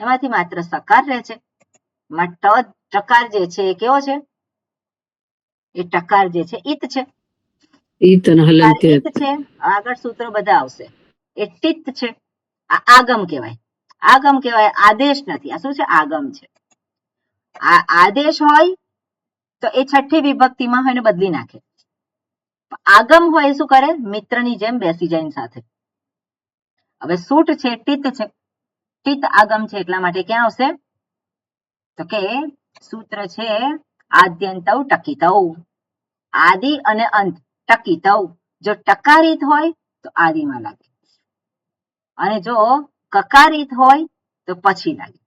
એમાંથી માત્ર સકાર રહે છે. ટકાર જે છે એ કેવો છે? એ ટકાર જે છે ઈત છે. ઈત અને હલંત્ય. ઈત છે. આગળ સૂત્રો બધા આવશે. એ ટિત છે. આ આગમ કહેવાય. આગમ કહેવાય, આદેશ નથી. આ શું છે? આગમ છે. આદેશ હોય તો એ છઠ્ઠી વિભક્તિમાં હોય ને બદલી નાખે. આગમ હોય શું કરે? મિત્રની જેમ બેસી જાય સાથે. હવે સૂટ છે, ટિત છે. ટિત આગમ છે એટલા માટે ક્યાં આવશે? તો કે સૂત્ર છે આદ્યંતૌ ટકિતૌ. આદિ અને અંત ટકિતૌ. જો ટકારિત હોય તો આદિમાં લાગે અને જો કકારિત હોય તો પછી લાગે.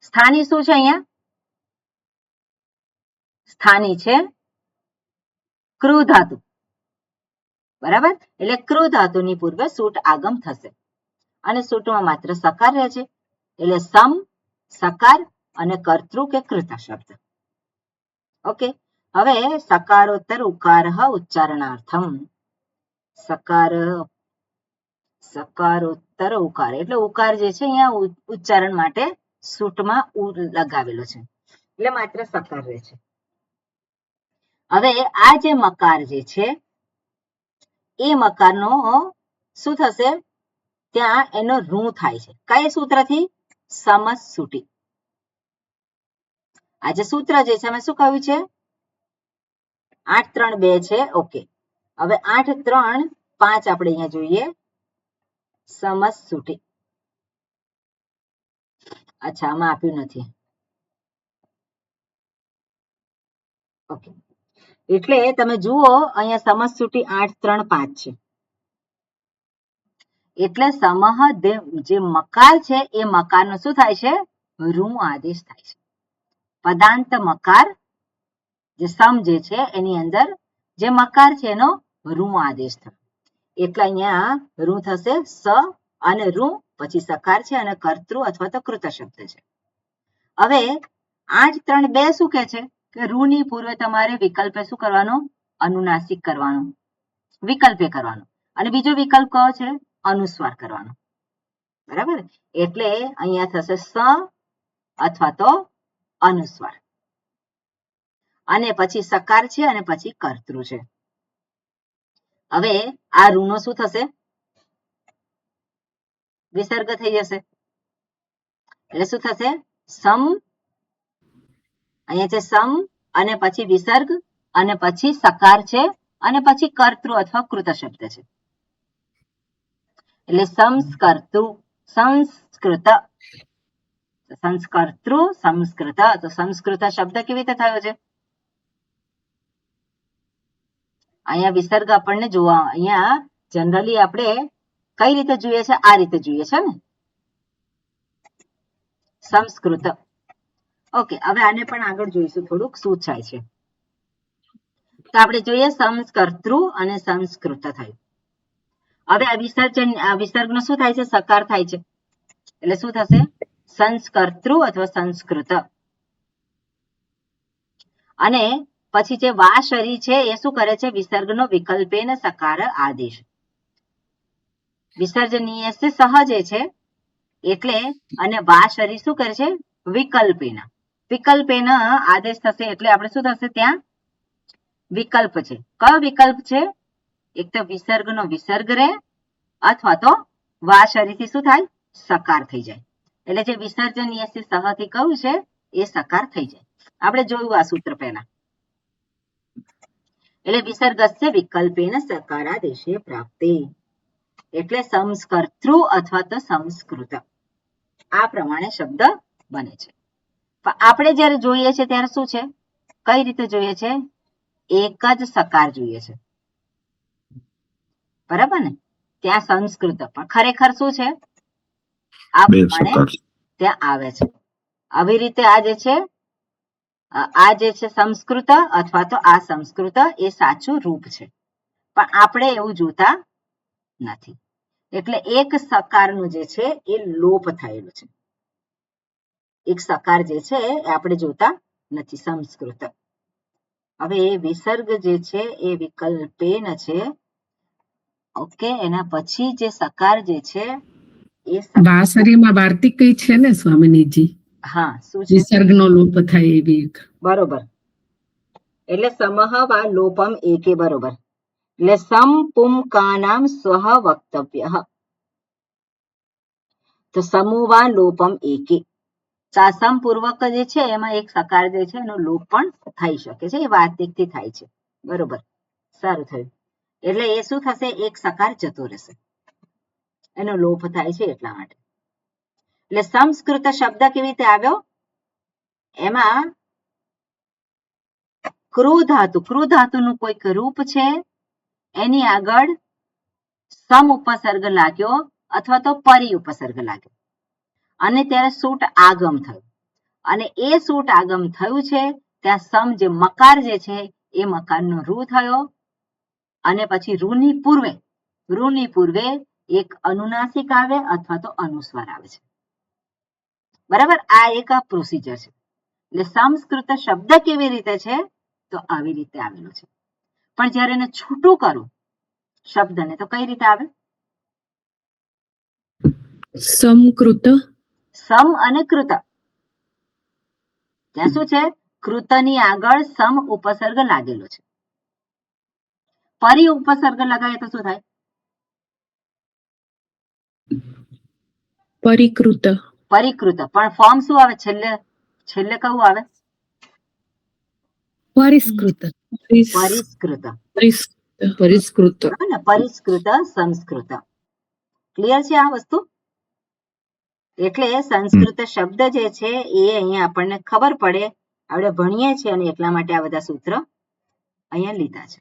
સ્થાની શું છે અહીંયા? સ્થાની છે કૃ ધાતુ. બરાબર? એટલે કૃ ધાતુની પૂર્વે સૂટ આગમ થશે અને સૂટમાં માત્ર સકાર રહે છે. એટલે સમ, સકાર અને કર્તૃ કે કૃત શબ્દ. ઓકે. હવે સકારોત્તર ઉકાર ઉચ્ચારણાર્થમ. સકારોત્તર ઉકાર એટલે ઉકાર જે છે અહીંયા ઉચ્ચારણ માટે સૂટમાં ઉ લગાવેલો છે એટલે માત્ર સકાર રહે છે. હવે આ જે મકાર જે છે એ મકારનો શું થશે? ત્યાં એનો ઋ થાય છે. કયા સૂત્રથી? સમસૂટી. આ જે સૂત્ર જે છે એમાં શું કહ્યું છે? 8 3 2 છે. ઓકે. હવે 8 3 5 આપણે અહીંયા જોઈએ. સમસૂટી. અચ્છા, આમાં આપ્યું નથી. ઓકે. એટલે તમે જુઓ અહીંયા સમસૂટી 8 3 5 છે. એટલે સમહ જે મકાર છે એ મકારનો શું થાય છે? ઋ આદેશ થાય છે. પદાંત મકાર જે સમ જે છે એની અંદર જે મકાર છે એનો ઋ આદેશ થાય. એટલે અહીંયા ઋ થશે સ અને ઋ પછી સકાર છે અને કર્તૃ અથવા તો કૃત શબ્દ છે. હવે 8 3 2 શું કહે છે? કે ઋ ની પૂર્વે તમારે વિકલ્પે શું કરવાનો? અનુનાસિક કરવાનો. વિકલ્પે કરવાનો. અને બીજો વિકલ્પ કયો છે? અનુસ્વાર કરવાનો. બરાબર? એટલે અહીંયા થશે સ અથવા તો અનુસ્વાર અને પછી સકાર છે અને પછી કર્તૃ છે. હવે આ ઋ નો શું થશે? વિસર્ગ થઈ જશે. એટલે શું થશે? સમ, અહીંયા છે સમ અને પછી વિસર્ગ અને પછી સકાર છે અને પછી કર્તૃ અથવા કૃત શબ્દ છે. એટલે સંસ્કર્તૃ, સંસ્કૃત, સંસ્કર્તૃ, સંસ્કૃત. તો સંસ્કૃત શબ્દ કેવી રીતે થયો છે? અહીંયા વિસર્ગ આપણને જોવા, અહીંયા જનરલી આપણે કઈ રીતે જોઈએ છે? આ રીતે જોઈએ છે ને, સંસ્કૃત. ઓકે. હવે આને પણ આગળ જોઈશું થોડુંક શું થાય છે. તો આપણે જોઈએ સંસ્કર્તૃ અને સંસ્કૃત થયું. હવે આ વિસર્ગનો શું થાય છે? સકાર થાય છે. એટલે શું થશે? સંસ્કર્તૃ અથવા સંસ્કૃત. અને પછી જે વા શરી છે એ શું કરે છે? વિસર્ગનો વિકલ્પેન સકાર આદેશ. વિસર્જનીય સહજે છે એટલે અને વા શરી શું કરે છે? વિકલ્પેન. વિકલ્પેન આદેશ થશે એટલે આપણે શું થશે? ત્યાં વિકલ્પ છે. કયો વિકલ્પ છે? એક તો વિસર્ગનો વિસર્ગ રહે અથવા તો વા શરીથી શું થાય? સકાર થઈ જાય. એટલે જે વિસર્જનીય સહથી કહ્યું છે એ સકાર થઈ જાય. આપણે જોયું આ સૂત્ર પહેલા. એટલે વિસર્ગસ્ય વિકલ્પેન સકારાદેશે પ્રાપ્તે. એટલે સંસ્કર્તૃ અથવા તો સંસ્કૃત. આ પ્રમાણે શબ્દ બને છે. પણ આપણે જ્યારે જોઈએ છે ત્યારે શું છે? કઈ રીતે જોઈએ છે? એક જ સકાર જોઈએ છે. બરાબર ને? ત્યાં સંસ્કૃત પણ ખરેખર શું છે? આ પ્રમાણે ત્યાં આવે છે. આવી રીતે આ જે છે સંસ્કૃત અથવા તો આ સંસ્કૃત એ સાચું રૂપ છે. પણ આપણે એવું જોતા નથી. એટલે એક સકારનું જે છે એ લોપ થયેલું છે. એક સકાર જે છે એ આપણે જોતા નથી. સંસ્કૃત. હવે વિસર્ગ જે છે એ વિકલ્પેન છે ઓકે, એના પછી જે સકાર જે છે એ વાસરીમાં વાર્તિક કઈ છે ને સ્વામિનીજી, હા શું છે? વિસર્ગનો લોપ થાય એવી એક. બરોબર, એટલે સમહ વા લોપમ એકે, બરોબર. એટલે સમ પુમકાનામ સ્વહ વક્તવ્ય, તો સમુવા લોપમ એકે, સાસમ પૂર્વક જે છે એમાં એક સકાર જે છે એનો લોપ પણ થઈ શકે છે, એ વાર્તિકથી થાય છે. બરોબર, સારું થયું. એટલે એ શું થશે? એક સકાર જતો રહેશે, એનો લોપ થાય છે એટલા માટે. એટલે સંસ્કૃત શબ્દ કેવી રીતે આવ્યો? એમાં ક્રુ ધાતુનું કોઈક રૂપ છે, એની આગળ સમ ઉપસર્ગ લાગ્યો અથવા તો પરી ઉપસર્ગ લાગ્યો, અને ત્યારે સૂટ આગમ થયું, અને એ સૂટ આગમ થયું છે ત્યાં સમ જે મકાર જે છે એ મકારનો રૂ થયો, અને પછી રૂની પૂર્વે એક અનુનાસિક આવે અથવા તો અનુસ્વાર આવે છે. બરાબર, આ એક પ્રોસિજર છે. એટલે સંસ્કૃત શબ્દ કેવી રીતે છે? તો આવી રીતે આવેલો છે. પણ જ્યારે એને છૂટું કરું શબ્દને તો કઈ રીતે આવે? સમકૃત. સમ અને કૃત. ત્યાં શું છે? કૃતની આગળ સમ ઉપસર્ગ લાગેલો છે. પરી ઉપસર્ગ લગાય તો શું થાય? પરિકૃત. પરિકૃત. પણ ફોર્મ શું આવે? છેલ્લે કયું આવે? પરિષ્કૃત. પરિષ્કૃત. પરિષ્કૃત. બરાબર ને? પરિષ્કૃત સંસ્કૃત. ક્લિયર છે આ વસ્તુ? એટલે સંસ્કૃત શબ્દ જે છે એ અહીંયા આપણને ખબર પડે, આપણે ભણીએ છીએ, અને એટલા માટે આ બધા સૂત્ર અહીંયા લીધા છે.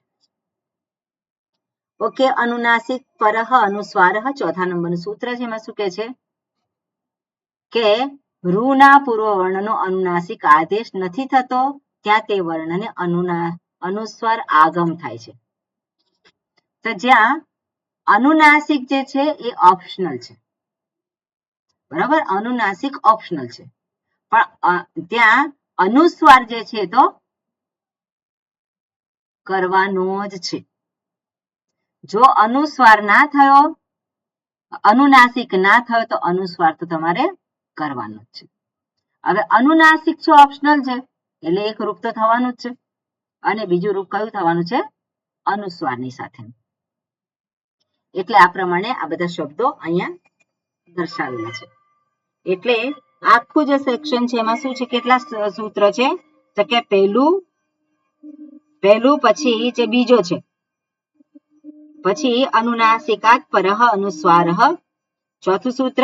ઓકે, અનુનાસિક પરહ અનુસ્વારહ, ચોથા નંબરનું સૂત્ર છે. એમાં શું કહે છે કે રૂના પૂર્વ વર્ણનો અનુનાસિક આદેશ નથી થતો ત્યાં તે વર્ણને અનુસ્વાર આગમ થાય છે. તો જ્યાં અનુનાસિક જે છે એ ઓપ્શનલ છે, બરાબર, અનુનાસિક ઓપ્શનલ છે, પણ ત્યાં અનુસ્વાર જે છે તો કરવાનો જ છે. જો અનુસ્વાર ના થયો, અનુનાસિક ના થયો, તો અનુસ્વાર તો તમારે કરવાનો જ છે. હવે અનુનાસિક છે ઓપ્શનલ છે, એટલે એક રૂપ તો થવાનું જ છે, અને બીજું રૂપ કયું થવાનું છે? અનુસ્વારની સાથે. એટલે આ પ્રમાણે આ બધા શબ્દો અહીંયા દર્શાવેલા છે. એટલે આખું જે સેક્શન છે એમાં શું છે? કેટલા સૂત્ર છે? તો કે પહેલું પછી જે બીજો છે, પછી અનુનાસિકાત પરહ અનુસ્વારહ, ચોથું સૂત્ર,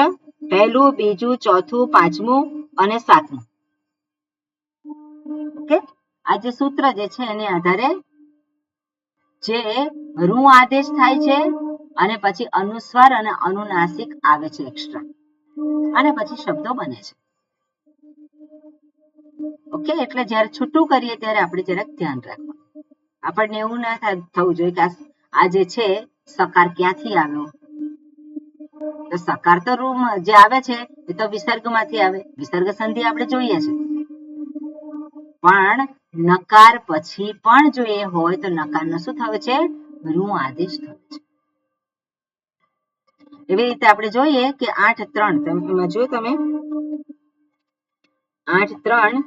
પહેલું, બીજું, ચોથું, પાંચમું અને સાતમું. ઓકે, આ જે સૂત્ર જે છે એના આધારે જે રૂ આદેશ થાય છે, અને પછી અનુસ્વાર અને અનુનાસિક આવે છે એક્સ્ટ્રા, અને પછી શબ્દો બને છે. ઓકે, એટલે જ્યારે છૂટું કરીએ ત્યારે આપણે જરાક ધ્યાન રાખવાનું. આપણને એવું ના થવું જોઈએ કે આ જે છે સકાર ક્યાંથી આવ્યો. તો સકાર તો રૂ જે આવે છે એ તો વિસર્ગમાંથી આવે, વિસર્ગ સંધિ આપણે જોઈએ છે, પણ નકાર પછી પણ જો એ હોય તો નકારનો શું થયો છે? રૂ આદેશ થયો છે. એવી રીતે આપણે જોઈએ કે 8:3, એમાં જો તમે 8:3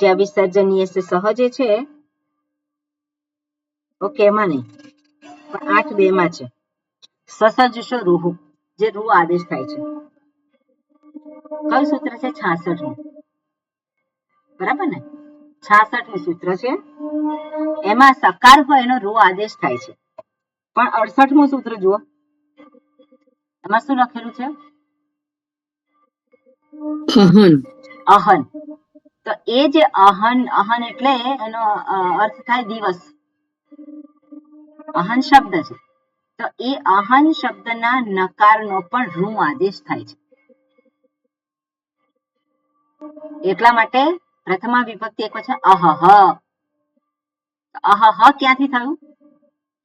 જે વિસર્જનીય સહજે છે, ઓકે, એમાં નહીં, પણ 8:2 માં છે સસજશો રૂહ, જે રૂ આદેશ થાય છે. કયું સૂત્ર છે? 66મું. બરાબર ને? 66મું સૂત્ર છે. એમાં સકાર હોય એનો રૂ આદેશ થાય છે, પણ 68મું સૂત્ર જુઓ, એમાં શું લખેલું છે? અહન. તો એ જે અહન એટલે એનો અર્થ થાય દિવસ, અહન શબ્દ છે, તો એ અહન શબ્દના નકારનો પણ રૂ આદેશ થાય છે. એટલા માટે પ્રથમા વિભક્તિ એક વચન અહહ. અહહ ક્યાંથી થયું?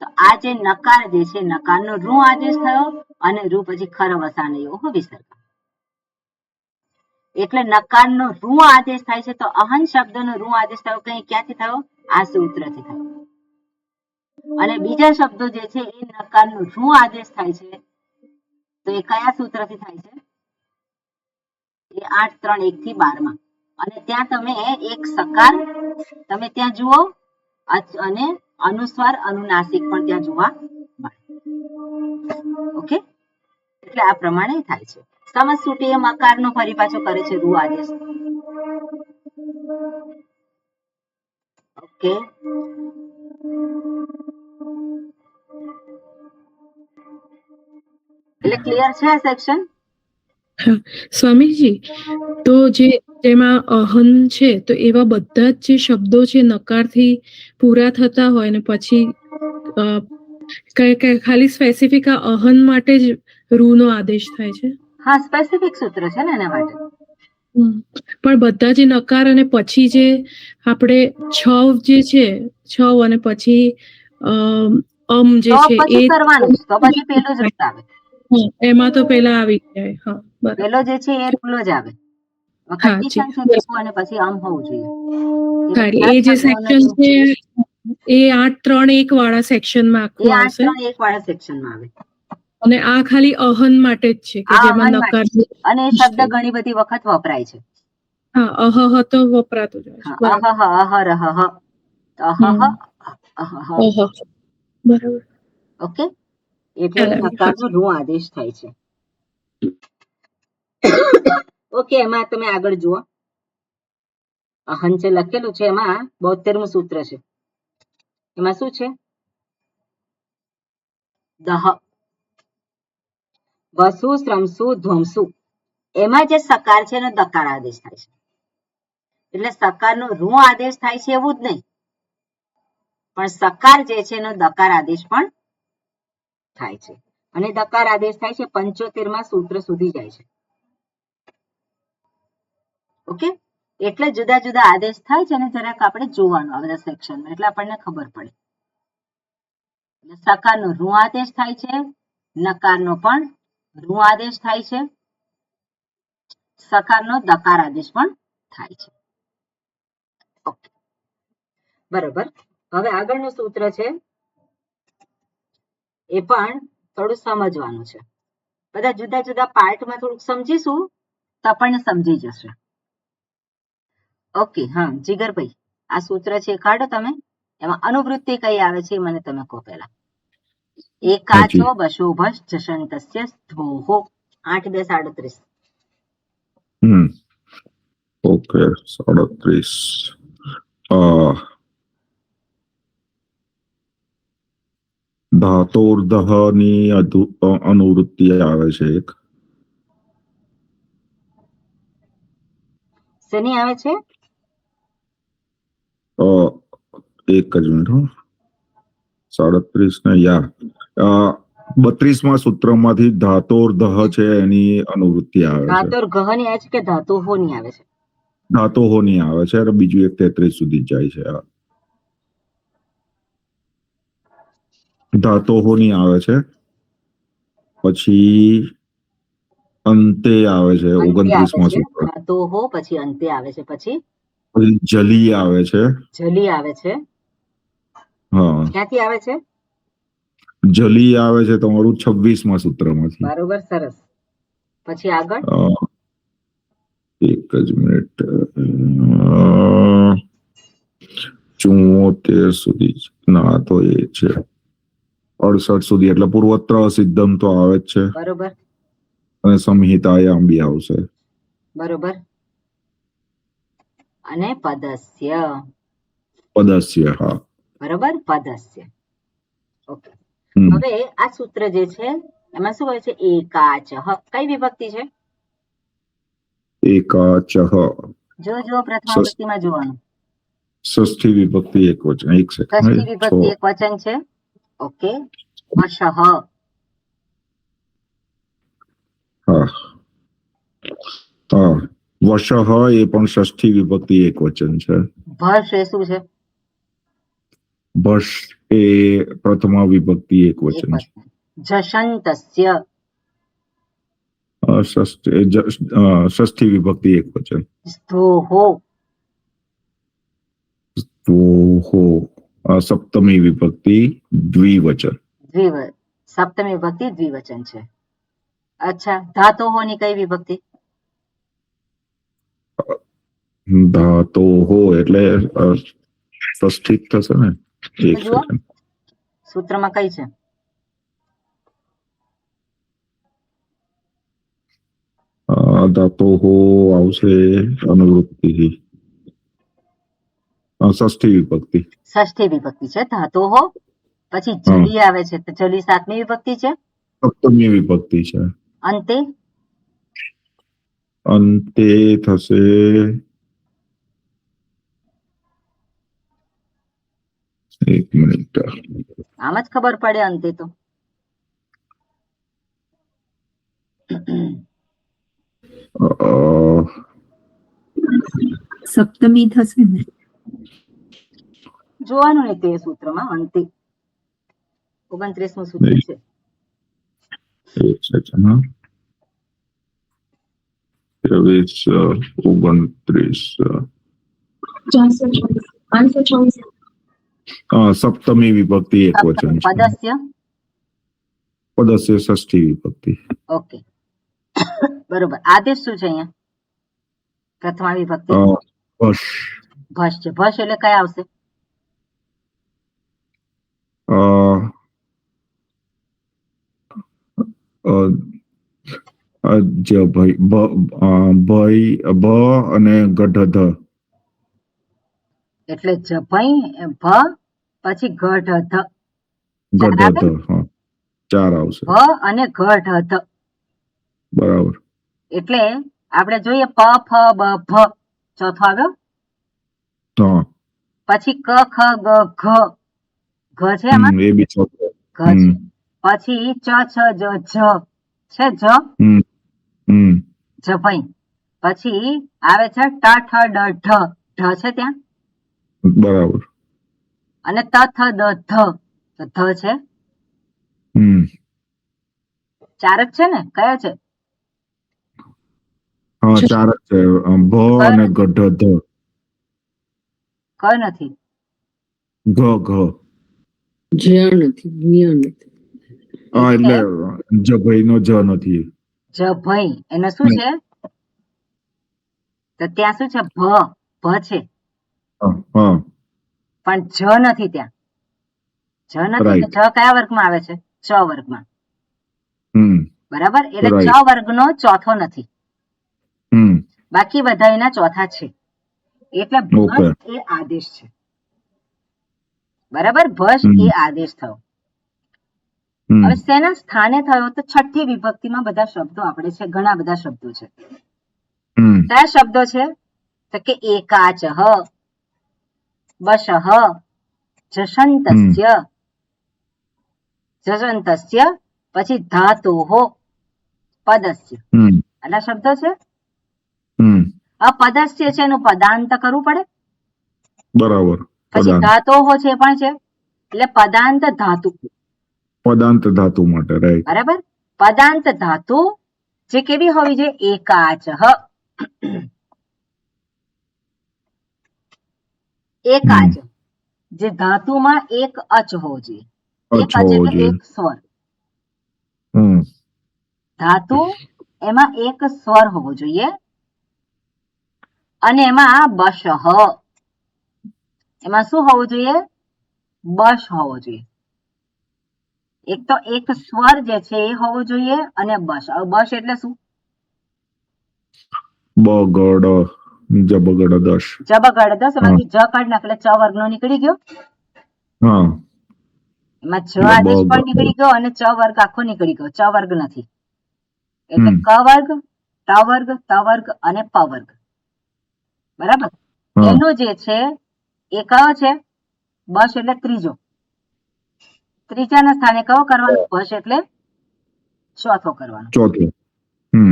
તો આ જે નકાર જે છે, નકારનો રૂ આદેશ થયો, અને રૂ પછી ખરવસાનયો વિસર્ગ. એટલે નકારનો રૂ આદેશ થાય છે, તો અહન શબ્દનો રૂ આદેશ થયો ક્યાંથી થયો? આ સૂત્રથી થયો. અને બીજા શબ્દો જે છે એ નકારનો ઋ આદેશ થાય છે, તો એ કયા સૂત્રથી થાય છે? એ 8, 3, 1 થી 12 માં. અને ત્યાં તમે એક સકાર તમે ત્યાં જુઓ અને અનુસ્વાર અનુનાસિક પણ ત્યાં જોવા મળે. ઓકે, એટલે આ પ્રમાણે થાય છે. સમજસૂટી એ મકારનો ફરી પાછો કરે છે ઋ આદેશ. ઓકે, એટલે ક્લિયર છે આ સેક્શન? સ્વામીજી, તો જેમાં અહન છે તો એવા બધા જ જે શબ્દો છે નકારથી પૂરા થતા હોય ને પછી ખાલી સ્પેસિફિક આ અહન માટે જ રૂનો આદેશ થાય છે? હા, સ્પેસિફિક સૂત્ર છે ને એના માટે. પણ બધા જે નકાર અને પછી જે આપણે છ જે છે, છ અને પછી જે તો છે પછી કરવાનું જ, તો પછી પેલું જ રૂપ આવે. એમાં તો પેલા આવી જાય. હા, બરાબર. પેલો જે છે એ રૂલો જ આવે. કન્ડિશન છે ચોખ્ખું અને પછી હોવું જોઈએ. એ જે સેક્શન છે એ 8, 3, 1 વાળા સેક્શનમાં આખું એ 8, આવશે 3, 1 વાળા સેક્શનમાં આવે. અને આ ખાલી અહન માટે જ છે કે જેમાં નકાર. અને એ શબ્દ ઘણી બધી વખત વપરાય છે. હા, અહહ તો વપરાતું જ હોય છે. અહહ, અહરહ, બરાબર. ઓકે, એટલે નકારનો ઋ આદેશ થાય છે. ઓકે, એમાં તમે આગળ જુઓ. અહન છે લખેલું છે, એમાં 72મું સૂત્ર છે. એમાં શું છે? દહ, વસુ, શ્રમસુ, ધ્વંસુ. એમાં જે સકાર છે એનો દકાર આદેશ થાય છે. એટલે સકારનો ઋ આદેશ થાય છે એવું જ નહીં, પણ સકાર જે છે એનો દકાર આદેશ પણ થાય છે. અને દકાર આદેશ થાય છે 75માં સૂત્ર સુધી જાય છે. ઓકે, એટલે જુદા જુદા આદેશ થાય છે ને જરાક આપણે જોવાનું આ બધા સેક્શનમાં, એટલે આપણને ખબર પડે. સકારનો ઋ આદેશ થાય છે, નકારનો પણ ઋ આદેશ થાય છે, સકારનો દકાર આદેશ પણ થાય છે. ઓકે, બરોબર. હવે આગળનું સૂત્ર છે એ પણ થોડું સમજવાનું છે. બધા જુદા જુદા પાર્ટમાં થોડુંક સમજીશું તો આપણને સમજી જશે. ઓકે, હા જીગરભાઈ, આ સૂત્ર છે કાઢો તમે. એમાં અનુવૃત્તિ કઈ આવે છે મને તમે કહો પેલા. એકાચો બશોભશ જશંતસ્ય ધ્વોહો. 8, 2, 37. ઓકે, 37. ધાતોર્ધઃ ની અનુવૃત્તિ આવે છે એક. શેની આવે છે? એક જ મિનિટ. 37 ને 32માં સૂત્રમાંથી ધાતોર્ધઃ છે એની અનુવૃત્તિ આવે છે. ધાતોર્ઘની આવે છે કે ધાતુહોની આવે છે? ધાતોહોની આવે છે અને બીજું એક 33 સુધી જાય છે. ધાતોહોની આવે છે, પછી અંતે આવે છે 29માં સૂત્ર. ધાતોહો પછી અંતે આવે છે, પછી જલી આવે છે. જલી આવે છે. હા, ક્યાંથી આવે છે? જલી આવે છે તમારું 26માં સૂત્રમાંથી. બરોબર, સરસ. પછી આગળ એક જ મિનિટ. 74 સુધી ના, તો એ છે 68 સુધી, એટલે પૂર્વત્ર સિદ્ધમ તો આવે જ છે. બરોબર. અને સંહિતાયામ બી આવશે. બરોબર. અને પદસ્ય. પદસ્ય, હા. બરોબર, પદસ્ય. ઓકે, હવે આ સૂત્ર જે છે એમાં શું હોય છે? એકાચઃ. કઈ વિભક્તિ છે? એકાચઃ. જો પ્રથમા વિભક્તિમાં જોવાનું. ષષ્ઠી વિભક્તિ એકવચન. એક સેકન્ડ. ષષ્ઠી વિભક્તિ એકવચન છે. ઓકે, વશઃ. હા, હા, વશઃ એ પણ ષષ્ઠી વિભક્તિ એકવચન છે. ભશ એ શું છે? ભશ એ પ્રથમા વિભક્તિ એકવચન છે. જશંતસ્ય. ષષ્ઠી વિભક્તિ એકવચન. સ્ધોહો. સ્ધોહો. સપ્તમી વિભક્તિ દ્વિવચન. સપ્તમી વિભક્તિ દ્વિવચન છે. અચ્છા, ધાતોહોની કઈ વિભક્તિ? ધાતોહો એટલે ષષ્ઠી જ થશે ને? એક જુઓ. સેકન્ડ. સૂત્રમાં કઈ છે? ધાતોહો આવશે અનુવૃત્તિ, ષષ્ઠી વિભક્તિ. ષષ્ઠી વિભક્તિ છે ધાતોહો. પછી જલી આવે છે, તો જલી સાતમી વિભક્તિ છે. સપ્તમી વિભક્તિ છે. અંતે અંતે થશે એક મિનિટ. આમ જ ખબર પડે અંતે તો. સપ્તમી થશે ને? જોવાનું ને તે સૂત્રમાં અંતે 29મું સૂત્ર છે. એક સેકન્ડ. 29 સપ્તમી વિભક્તિ એક વચન છે. પદસ્ય પદસ્ય ષષ્ઠી વિભક્તિ. ઓકે, બરોબર. આદેશ શું છે અહીંયા? પ્રથમા વિભક્તિ ભશ. ભશ છે. ભશ એટલે કયા આવશે? ભય ભ અને ગઢ. એટલે જભઈ ભ પછી ગઢ ગઢ. ચાર આવશે. ભ અને ગઢ. બરાબર. એટલે આપણે જોઈએ પ ફ બ ભ, ચોથો આવ્યો. પછી ક ખ ગ ઘ, ઘ છે એમાં, એ બી ચોથો. ઘ છે. પછી ચ છ જ છે, જ જભઈ. પછી આવે છે ટ ઠ ડ ઢ, ઢ છે ત્યાં. બરાબર. અને ત થ દ ધ, ધ છે. ચાર જ છે ને? કયા છે? હા, ચાર જ છે. ભ અને ગઢ ધ. કયો નથી? ઘ. નથી. એટલે જભઈ નો જ નથી. જભઈ એનો શું છે? તો ત્યાં શું છે? ભ છે. પણ જ નથી ત્યાં. જ નથી. જ કયા વર્ગમાં આવે છે? ચ વર્ગમાં. બરાબર. એટલે ચ વર્ગનો ચોથો નથી. બાકી બધા એના ચોથા છે. એટલે ભશ એ આદેશ છે. બરાબર. ભશ એ આદેશ થયો. હવે શેના સ્થાને થયો? તો છઠ્ઠી વિભક્તિમાં બધા શબ્દો આપણે છે, ઘણા બધા શબ્દો છે. કયા શબ્દો છે? તો કે એકાચ, બશ, જશંતસ્ય, પછી ધાતોહો, પદસ્ય. આટલા શબ્દો છે. આ પદસ્ય છે એનું પદાંત કરવું પડે. બરાબર. પછી ધાતોહો છે પણ છે, એટલે પદાંત ધાતુ. પદાંત ધાતુ માટે, રાઈટ. બરાબર. પદાંત ધાતુ જે કેવી હોવી જોઈએ? એકાચ. એકાચ, જે ધાતુમાં એક અચ હોવો જોઈએ. એક અચ એટલે એક સ્વર. ધાતુ એમાં એક સ્વર હોવો જોઈએ. અને એમાં બશ, એમાં શું હોવું જોઈએ? બશ હોવો જોઈએ. એક તો એક સ્વર જે છે એ હોવો જોઈએ, અને બશ. બશ એટલે શું? બગડ, જબગડ દશ. જબગડ દશ. એમાંથી જ કાઢ નાખ એટલે ચ વર્ગનો નીકળી ગયો. એમાં જ આદેશ પણ નીકળી ગયો અને ચ વર્ગ આખો નીકળી ગયો. ચ વર્ગ નથી. એટલે ક વર્ગ, ટ વર્ગ, ત વર્ગ અને પ વર્ગ. બરાબર. એનો જે છે એ કયો છે? બશ એટલે ત્રીજો. ત્રીજાના સ્થાને કયો કરવાનો? બશ એટલે ચોથો કરવાનો.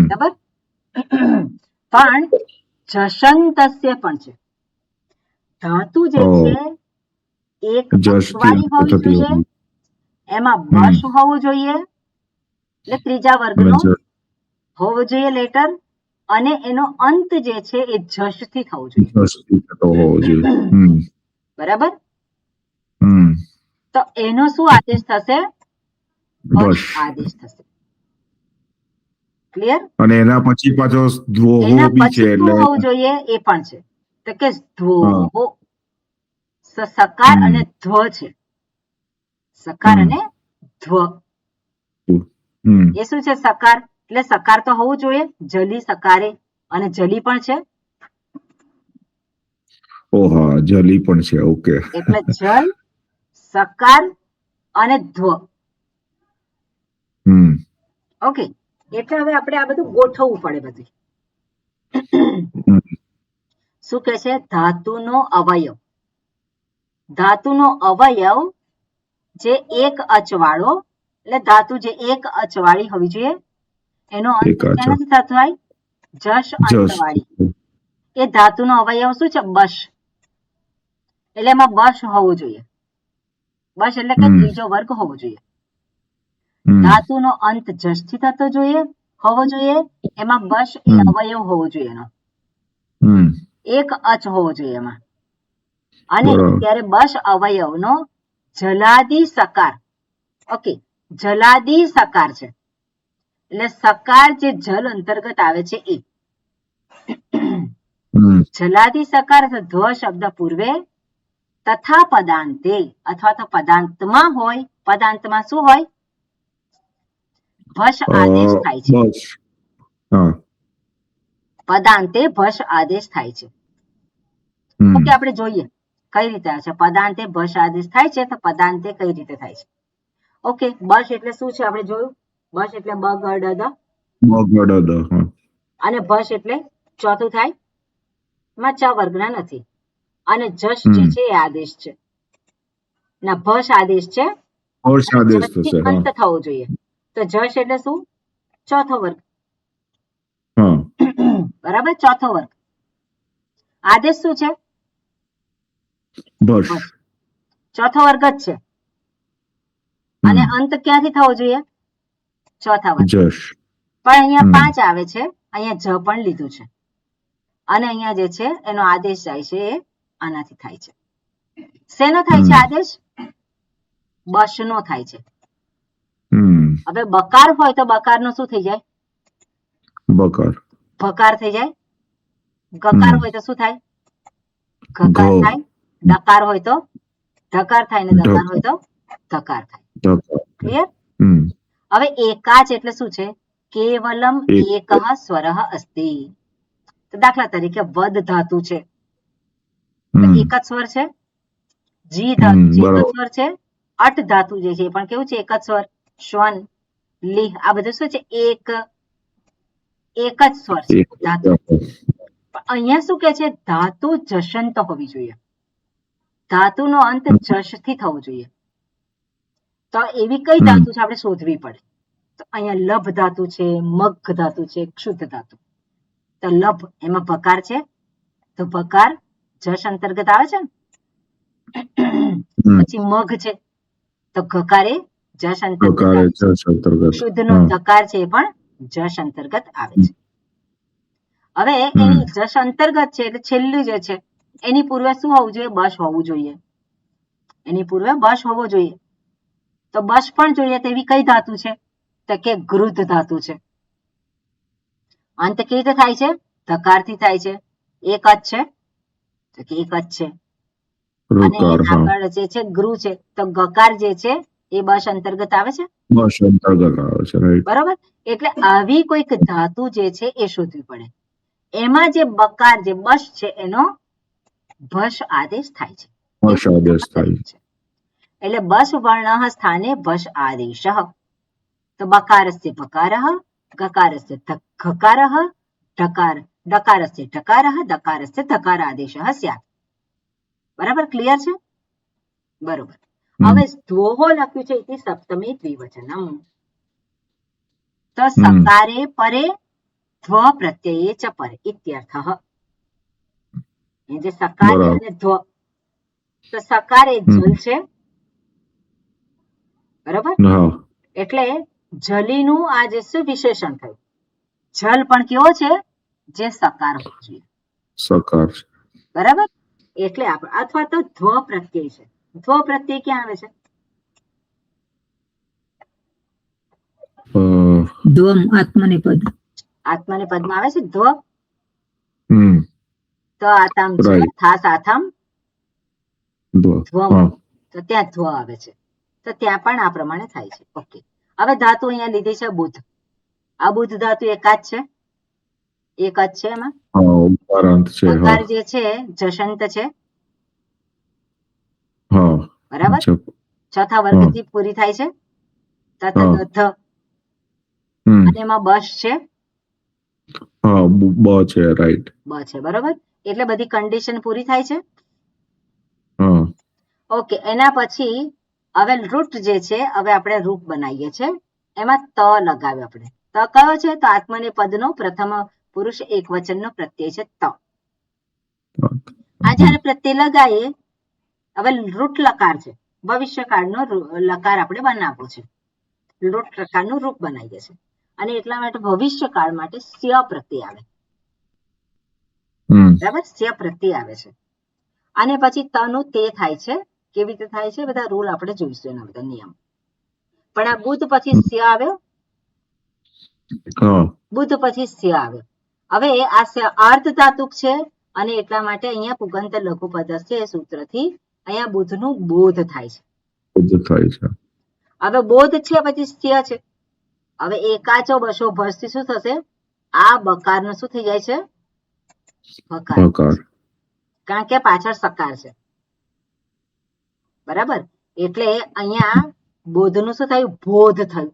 બરાબર. પણ જશંતસ્ય પણ છે. ધાતુ જે છે એક અક્ષવાળી હોવી જોઈએ, એમાં બશ હોવું જોઈએ, એટલે ત્રીજા વર્ગનો હોવો જોઈએ લેટર. અને એનો અંત જે છે એ જશ થી થવો જોઈએ. બરાબર. તો એનો શું આદેશ થશે? બશ બશ. આદેશ થશે. ક્લિયર? અને એના પછી પાછો દ્વોહો એના બી છે પછી શું એટલે હોવું જોઈએ એ પણ છે. તો કે હા. ધ્વોહો સકાર અને ધ્વ છે. સકાર હમ. અને ધ્વ. હમ. એ શું છે? સકાર. એટલે સકાર તો હોવું જોઈએ, જલી સકારે, અને જલી પણ છે. ઓહા, જલી પણ છે. ઓકે. એટલે જલ, સકાર અને ધ્વ. હમ. ઓકે. એટલે હવે આપણે આ બધું ગોઠવવું પડે બધું. હમ. શું કે છે? ધાતુનો અવયવ. ધાતુનો અવયવ જે એક અચવાળો, એટલે ધાતુ જે એક અચવાળી હોવી જોઈએ, એનો અંત એક આ ક્યાંથી થતો હોય? જશ જશ. અંતવાળી. એ ધાતુનો અવયવ શું છે? બશ. એટલે એમાં બશ હોવું જોઈએ. બશ એટલે કે હમ. ત્રીજો વર્ગ હોવો જોઈએ. હમ. ધાતુનો અંત જશથી થતો જોઈએ, હોવો જોઈએ. એમાં બશ એ હમ. અવયવ હોવો જોઈએ એનો. હમ. એક અચ હોવો જોઈએ એમાં. અને બરાબર. ત્યારે બશ અવયવનો જલાદી સકાર. ઓકે, જલાદી સકાર છે. એટલે સકાર જે જલ અંતર્ગત આવે છે એ. હમ. જલાદી સકાર ધ્વ શબ્દ પૂર્વે તથા પદાંતે, અથવા તો પદાંતમાં હોય. પદાંતમાં શું હોય? ભશ આદેશ થાય છે. બસ. હા. પદાંતે ભશ આદેશ થાય છે. હમ. ઓકે, આપણે જોઈએ કઈ રીતે આવે છે. પદાંતે ભશ આદેશ થાય છે, તો પદાંતે કઈ રીતે થાય છે? ઓકે, બશ એટલે શું છે આપણે જોયું. બશ એટલે બ ગ ડ દ. બગડ દ. હા. અને ભશ એટલે ચોથું થાય, એમાં ચ વર્ગના નથી. અને જશ જે હમ. છે એ આદેશ છે. ના, ભશ આદેશ છે. હર્ષ અને આદેશ જશથી થશે. હા. અંત થવો જોઈએ. તો જશ એટલે શું? ચોથો વર્ગ. હા. બરાબર, ચોથો વર્ગ. આદેશ શું છે? બશ. બશ. ચોથો વર્ગ જ છે. અને હમ. અંત ક્યાંથી થવો જોઈએ? ચોથા વર્ગ. જશ. પણ અહીંયા હમ. 5 આવે છે, અહીંયા જ પણ લીધું છે. અને અહીંયા જે છે એનો આદેશ જાય છે એ આનાથી થાય છે. શેનો થાય છે હમ. આદેશ? બશનો થાય છે. હમ. હવે બકાર હોય તો બકારનો શું થઈ જાય? બકાર. ભકાર થઈ જાય. ગકાર હમ. હોય તો શું થાય? ઘકાર ઘ. થાય. ડકાર હોય તો ઢકાર થાય, ને દકાર હોય ઢક. તો ધકાર થાય. ઢકાર. ક્લિયર? હમ. હવે એકાચ એટલે શું છે? કેવલમ એક. એકઃ સ્વરઃ અસ્તિ. તો દાખલા તરીકે વદ ધાતુ છે, તો હમ. એક જ સ્વર છે. જી ધાતુ છે, એક જ બરાબર. સ્વર છે. અટ ધાતુ જે છે એ પણ કેવું છે? એક જ સ્વર. શ્વન, લિહ, આ બધું શું છે? એક જ સ્વર છે એક. ધાતુ. પણ અહીંયા શું કે છે? ધાતુ જશંત હોવી જોઈએ. ધાતુનો અંત જશથી થવો જોઈએ. તો એવી કઈ હમ. ધાતુ છે આપણે શોધવી પડે. તો અહીંયા લભ ધાતુ છે, મગ્ઘ ધાતુ છે, ક્ષુદ્ધ ધાતુ. તો લભ એમાં ભકાર છે, તો ભકાર જશ અંતર્ગત આવે છે ને. હમ. પછી મઘ છે, તો ઘકાર એ જશ અંતર્ગત બકાર આવે છે. જશ અંતર્ગત. શુદ્ધ નો હા. ધકાર છે એ પણ જશ અંતર્ગત આવે છે. હવે હમ. એની જશ અંતર્ગત છે એટલે છેલ્લું જે છે એની પૂર્વે શું હોવું જોઈએ? બશ હોવું જોઈએ. એની પૂર્વે બશ હોવો જોઈએ. તો બશ પણ જોઈએ તેવી કઈ ધાતુ છે? તો કે ગૃધ ધાતુ છે. અંત કેવી રીતે થાય છે? ધકારથી થાય છે. એક જ છે, તો કે એક જ છે. અને ઋકાર. હા. આગળ જે છે ગૃહ છે, તો ગકાર જે છે એ બશ અંતર્ગત આવે છે. બસ અંતર્ગત આવે છે. રાઈટ. બરોબર. એટલે આવી કોઈક ધાતુ જે છે એ શોધવી પડે. એમાં જે બકાર જે બશ છે એનો ભશ આદેશ થાય છે. હર્ષ આદેશ થાય. એટલે બશ વર્ણ સ્થાને ભશ આદેશ. તો બકારસ્ય બકારઃ, ગકારસ્ય ઘકારઃ, ડકારસ્ય ઢકારઃ, દકારસ્ય ધકાર આદેશ સ્યાત. બરાબર, ક્લિયર છે? બરોબર. હવે ધ્વોહો લખ્યું છે ઇતિ સપ્તમી દ્વિવચનમ. તો સકારે પરે ધ્વ પ્રત્યયે ચ પરે ઇત્યર્થઃ. એ જે સકારે અને ધ્વ, તો સકારે જલ છે. બરાબર, હા. એટલે જલીનું આ જે શું વિશેષણ થયું? જલ પણ કેવો છે? જે સકાર હોવો જોઈએ. સકાર. બરાબર. એટલે આપણે અથવા તો ધ્વ પ્રત્યય છે. ધ્વ પ્રત્યય ક્યાં આવે છે? ધ્વમ આત્મનેપદ. આત્મનેપદમાં આવે છે ધ્વ, હમ ત આતામ છે, Right. થા સાથમ દ્વ ધ્વમ, હા તો ત્યાં ધ્વ આવે છે. તો ત્યાં પણ આ પ્રમાણે થાય છે. ઓકે, હવે ધાતુ અહીંયા લીધી છે બુધ. આ બુધ ધાતુ એક જ છે, એક જ છે. એમાં હા ઉકારાંત છે હા ધકાર જે છે જશંત છે, હા બરાબર. અચ્છા ચોથા વર્ગથી પૂરી થાય છે, તત હા. ધ, હમ અને એમાં બશ છે, હા બ છે રાઈટ બ છે, બરોબર. એટલે બધી કન્ડિશન પૂરી થાય છે. હા ઓકે, એના પછી હવે રૂટ જે છે, હવે આપણે રૂપ બનાવીએ છીએ. એમાં ત લગાવ્યો આપણે. ત કયો છે? તો આત્મનેપદનો પ્રથમ પુરુષ એક વચનનો પ્રત્યય છે ત. આ જયારે પ્રત્યય લગાવીએ, હવે રૂટ લકાર છે, ભવિષ્યકાળનો લકાર આપણે બનાવવો છે. રૂટ લકારનું રૂપ બનાવીએ છીએ, અને એટલા માટે ભવિષ્યકાળ માટે સ્ય પ્રત્યય આવે, બરાબર. સ્ય પ્રત્યય આવે છે. અને પછી તનું તે થાય છે. કેવી રીતે થાય છે? બધા રૂલ આપણે જોઈશું, એના બધા નિયમ. પણ આ બુધ પછી સ્ય આવ્યો, હા બુધ પછી સ્ય આવ્યો. હવે આ અર્ધ ધાતુક છે, અને એટલા માટે અહીંયા પુગંત લઘુપદસ્ય એ સૂત્રથી અહીંયા બુધનું બોધ થાય છે. બધું થાય છે હવે બોધ છે પછી સ્ય છે. હવે એકાચો બસો ભસથી શું થશે? આ બકારનું શું થઈ જાય છે? બકાર. બકાર કારણ કે પાછળ સકાર છે, બરાબર. એટલે અહીંયા બોધનું શું થયું? બોધ થયું.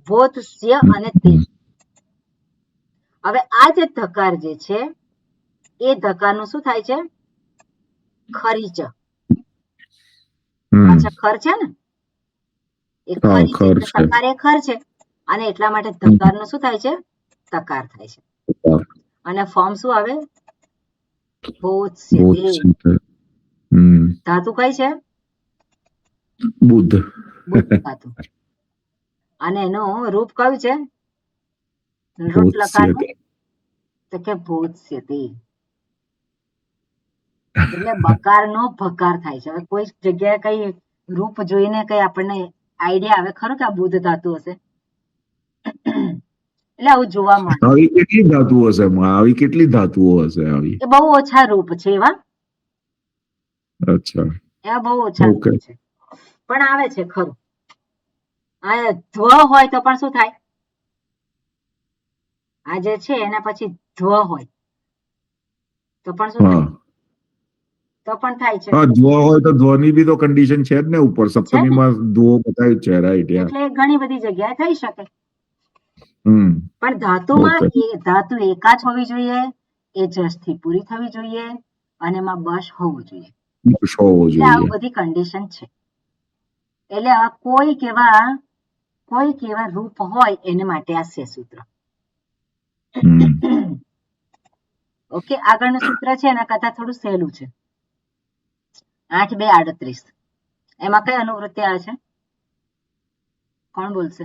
બોધ સ્ય અને તે. હવે આ જે ધકાર જે છે, એ ધકારનું શું થાય છે? ખરીચ. પાછળ ખર છે ને, એ હા ખરી છે, ખર એટલે છે સકાર એ ખર છે, અને એટલા માટે ધકારનું શું થાય છે? તકાર થાય છે. અને ફોર્મ શું આવે? બોધસ્ય તે. ધાતુ કઈ છે? બુદ્ધ બુદ્ધ ધાતુ. અને એનું રૂપ કયું છે? રૂટ લકારનું, તો કે બોધસ્ય તે. એટલે બકારનો ભકાર થાય છે. હવે કોઈ જગ્યાએ કઈ રૂપ જોઈને કઈ આપણને આઈડિયા આવે ખરો કે આ બુદ્ધ ધાતુ હશે? એટલે આવું જોવા મળે. આવી કેટલી ધાતુઓ હશે આવી કેટલી ધાતુઓ હશે આવી? એ બહુ ઓછા રૂપ છે એવા, અચ્છા એવા બહુ ઓછા રૂપ ઓકે છે, પણ આવે છે ખરું. આ ધ્વ હોય તો પણ શું થાય? આ જે છે એના પછી ધ્વ હોય તો પણ શું થાય? હા તો પણ થાય છે. હા ધ્વ હોય તો ધ્વની બી તો કન્ડિશન છે જ ને ઉપર છે ને? સપ્તમીમાં ધ્વો બતાવ્યું જ છે રાઈટ યા એટલે ઘણી બધી જગ્યાએ થઈ શકે. હમ પણ ધાતુમાં ઓકે એ ધાતુ એકા જ હોવી જોઈએ, એ જસથી પૂરી થવી જોઈએ, અને એમાં બશ હોવું જોઈએ. હોવો એટલે જોઈએ આવું બધી કન્ડિશન છે. એટલે આ કોઈક એવા રૂપ હોય એને માટે આ છે સૂત્ર. હમ ઓકે, આગળનું સૂત્ર છે એના કરતા થોડું સહેલું છે. 8-2-38. એમાં કઈ અનુવૃત્તિ આવે છે? કોણ બોલશે?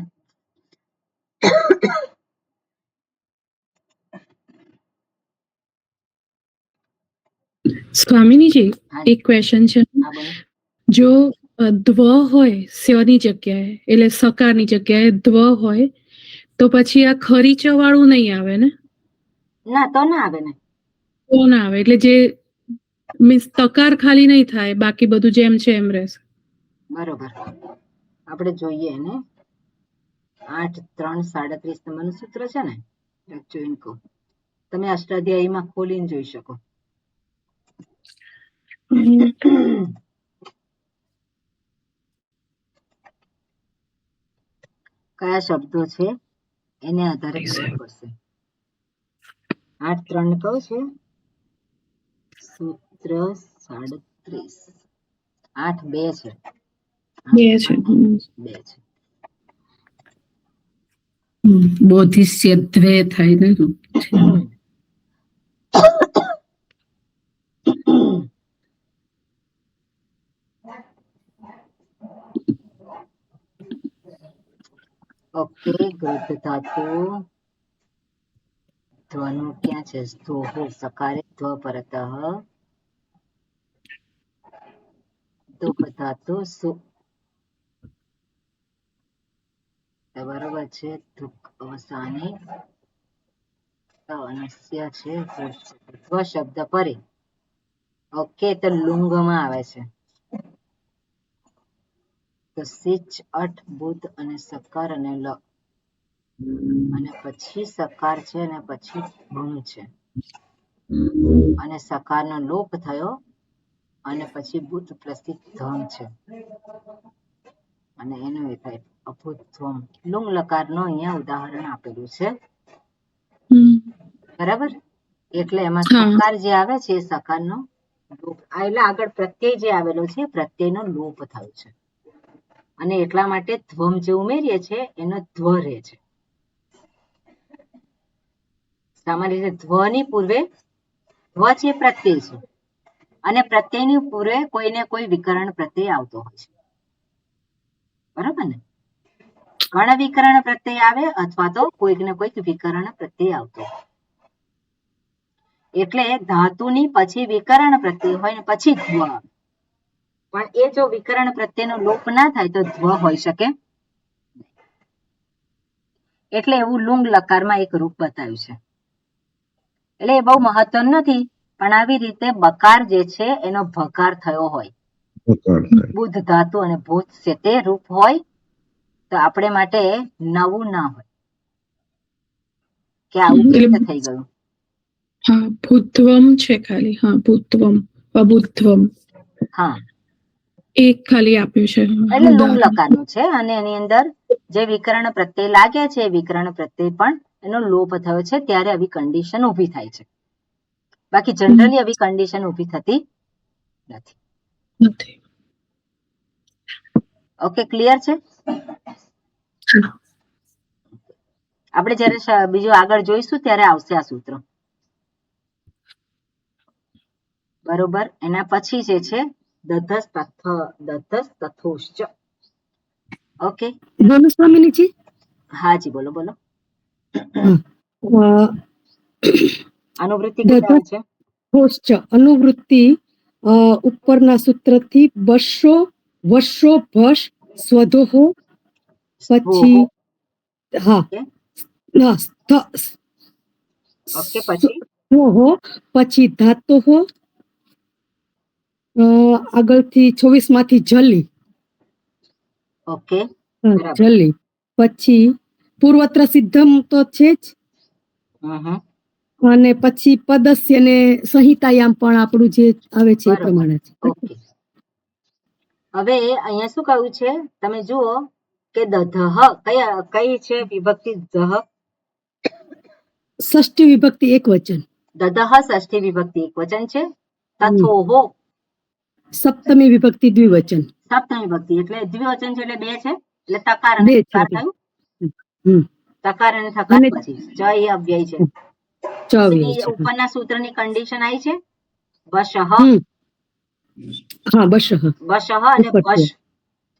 સ્વામિનીજી, હા એક ક્વેશ્ચન છે. હા બોલો. જો ધ્વ હોય સ્યની જગ્યાએ, એટલે સકારની જગ્યાએ ધ્વ હોય, તો પછી આ ખરીચા વાળું નહીં આવે ને? ના, તો ના આવે ને. તો ના આવે, એટલે જે મીન્સ તકાર ખાલી નહીં થાય, બાકી બધું જેમ છે એમ રહેશે. બરોબર. આપણે જોઈએ એને 8-3-37 નંબરનું સૂત્ર છે ને, જોઈને કહું. તમે અષ્ટાધ્યાયીમાં ખોલીને જોઈ શકો. કયા શબ્દો છે એને આધારે ખબર પડશે. 8-3 કહું છું, સૂત્ર 37. 8-2 છે. 2 છે. બોધિસ્યત્વે થાય ને રૂપ છે. ઓકે, ગૃધ ધાતુ ધ્વનું ક્યાં છે? ધ્વો સકારે ધ્વ પરતઃ દુઃખ ધાતુ સુ, બરોબર છે. ધુક અવસાને અનસ્ય છે ધ્વ શબ્દ પરે. ઓકે, તો લુંગમાં આવે છે. તો સિચ, અઠ, બુધ અને સકાર અને લ, અને પછી સકાર છે અને પછી ભમ છે, અને સકારનો લોપ થયો અને પછી બુધ પ્રસિદ્ધ ધમ છે, અને એનું એ થાય અભુત્વમ. લુંગ લકારનો અહીંયા ઉદાહરણ આપેલું છે. બરાબર, એટલે એમાં હા. સકાર જે આવે છે એ સકારનો લોપ, એટલે આગળ પ્રત્યય જે આવેલો છે પ્રત્યયનો લોપ થયો છે, અને એટલા માટે ધ્વમ જે ઉમેરીએ છે એનો ધ્વ રહે છે. સામાન્ય રીતે ધ્વની પૂર્વે, ધ્વ છે પ્રત્યય છે, અને પ્રત્યયની પૂર્વે કોઈને કોઈ વિકરણ પ્રત્યય આવતો હોય છે. બરાબર ને? ગણ વિકરણ પ્રત્યય આવે અથવા તો કોઈક ને કોઈક વિકરણ પ્રત્યય આવતો હોય. એટલે ધાતુની પછી વિકરણ પ્રત્યય હોય ને પછી ધ્વ આવે. પણ એ જો વિકરણ પ્રત્યયનો લોપ ના થાય તો ધ્વ હોઈ શકે. એટલે એવું લુંગ લકારમાં એક રૂપ બતાવ્યું છે. એટલે એ બહુ મહત્વનું નથી, પણ આવી રીતે બકાર જે છે એનો ભકાર થયો હોય, બુદ્ધ ધાતુ અને ભૂત છે તે રૂપ હોય તો આપણે માટે નવું ના હોય કે આવું કેવી રીતે થઈ ગયું. હા, ભૂત્વમ છે ખાલી. હા, ભૂત્વમ, અભૂત્વમ, હા, એક ખાલી આપ્યું છે એટલે લુંગ ઉદાહરણ. લકારનું છે, અને એની અંદર જે વિકરણ પ્રત્યય લાગે છે એ વિકરણ પ્રત્યય પણ એનો લોપ થયો છે ત્યારે આવી કન્ડિશન ઊભી થાય છે. બાકી જનરલી આવી કન્ડિશન ઊભી થતી નથી. નથી. ઓકે, ક્લિયર છે? હા. આપણે જ્યારે બીજું આગળ જોઈશું ત્યારે આવશે આ સૂત્ર. બરોબર, એના પછી જે છે દધસ તથોશ્ચ. ઓકે, બોલો સ્વામીજી. હાજી, બોલો બોલો. અનુવૃત્તિ કેટલે આવે છે? તથોશ્ચ અનુવૃત્તિ ઉપરના સૂત્રથી બસો વર્ષો ભસ સ્વધોહો, પછી હા ઓકે, પછી સ્વહો, પછી ધાતુહો, આગળથી 26 માંથી જલી. ઓકે, જલી પછી પૂર્વત્ર સિદ્ધમ તો છે જ, અને પછી પદસ્ય ને સંહિતાયામ પણ આપણું જે આવે છે એ પ્રમાણે છે. ઓકે, હવે અહીંયા શું કહ્યું છે તમે જુઓ કે દધઃ કઈ છે વિભક્તિ? દહ, ષષ્ઠી વિભક્તિ એક વચન. દધઃ ષષ્ઠી વિભક્તિ એક વચન છે. તથોહો સપ્તમી વિભક્તિ દ્વિવચન. સપ્તમી વિભક્તિ એટલે દ્વિવચન છે, એટલે બે છે, એટલે તકાર અને થકાર થયું. તકાર અને થકાર પછી ચ એ અવ્યય છે. ઉપરના સૂત્રની કન્ડિશન આવી છે બશઃ. હા, બશઃ. બશઃ અને બશ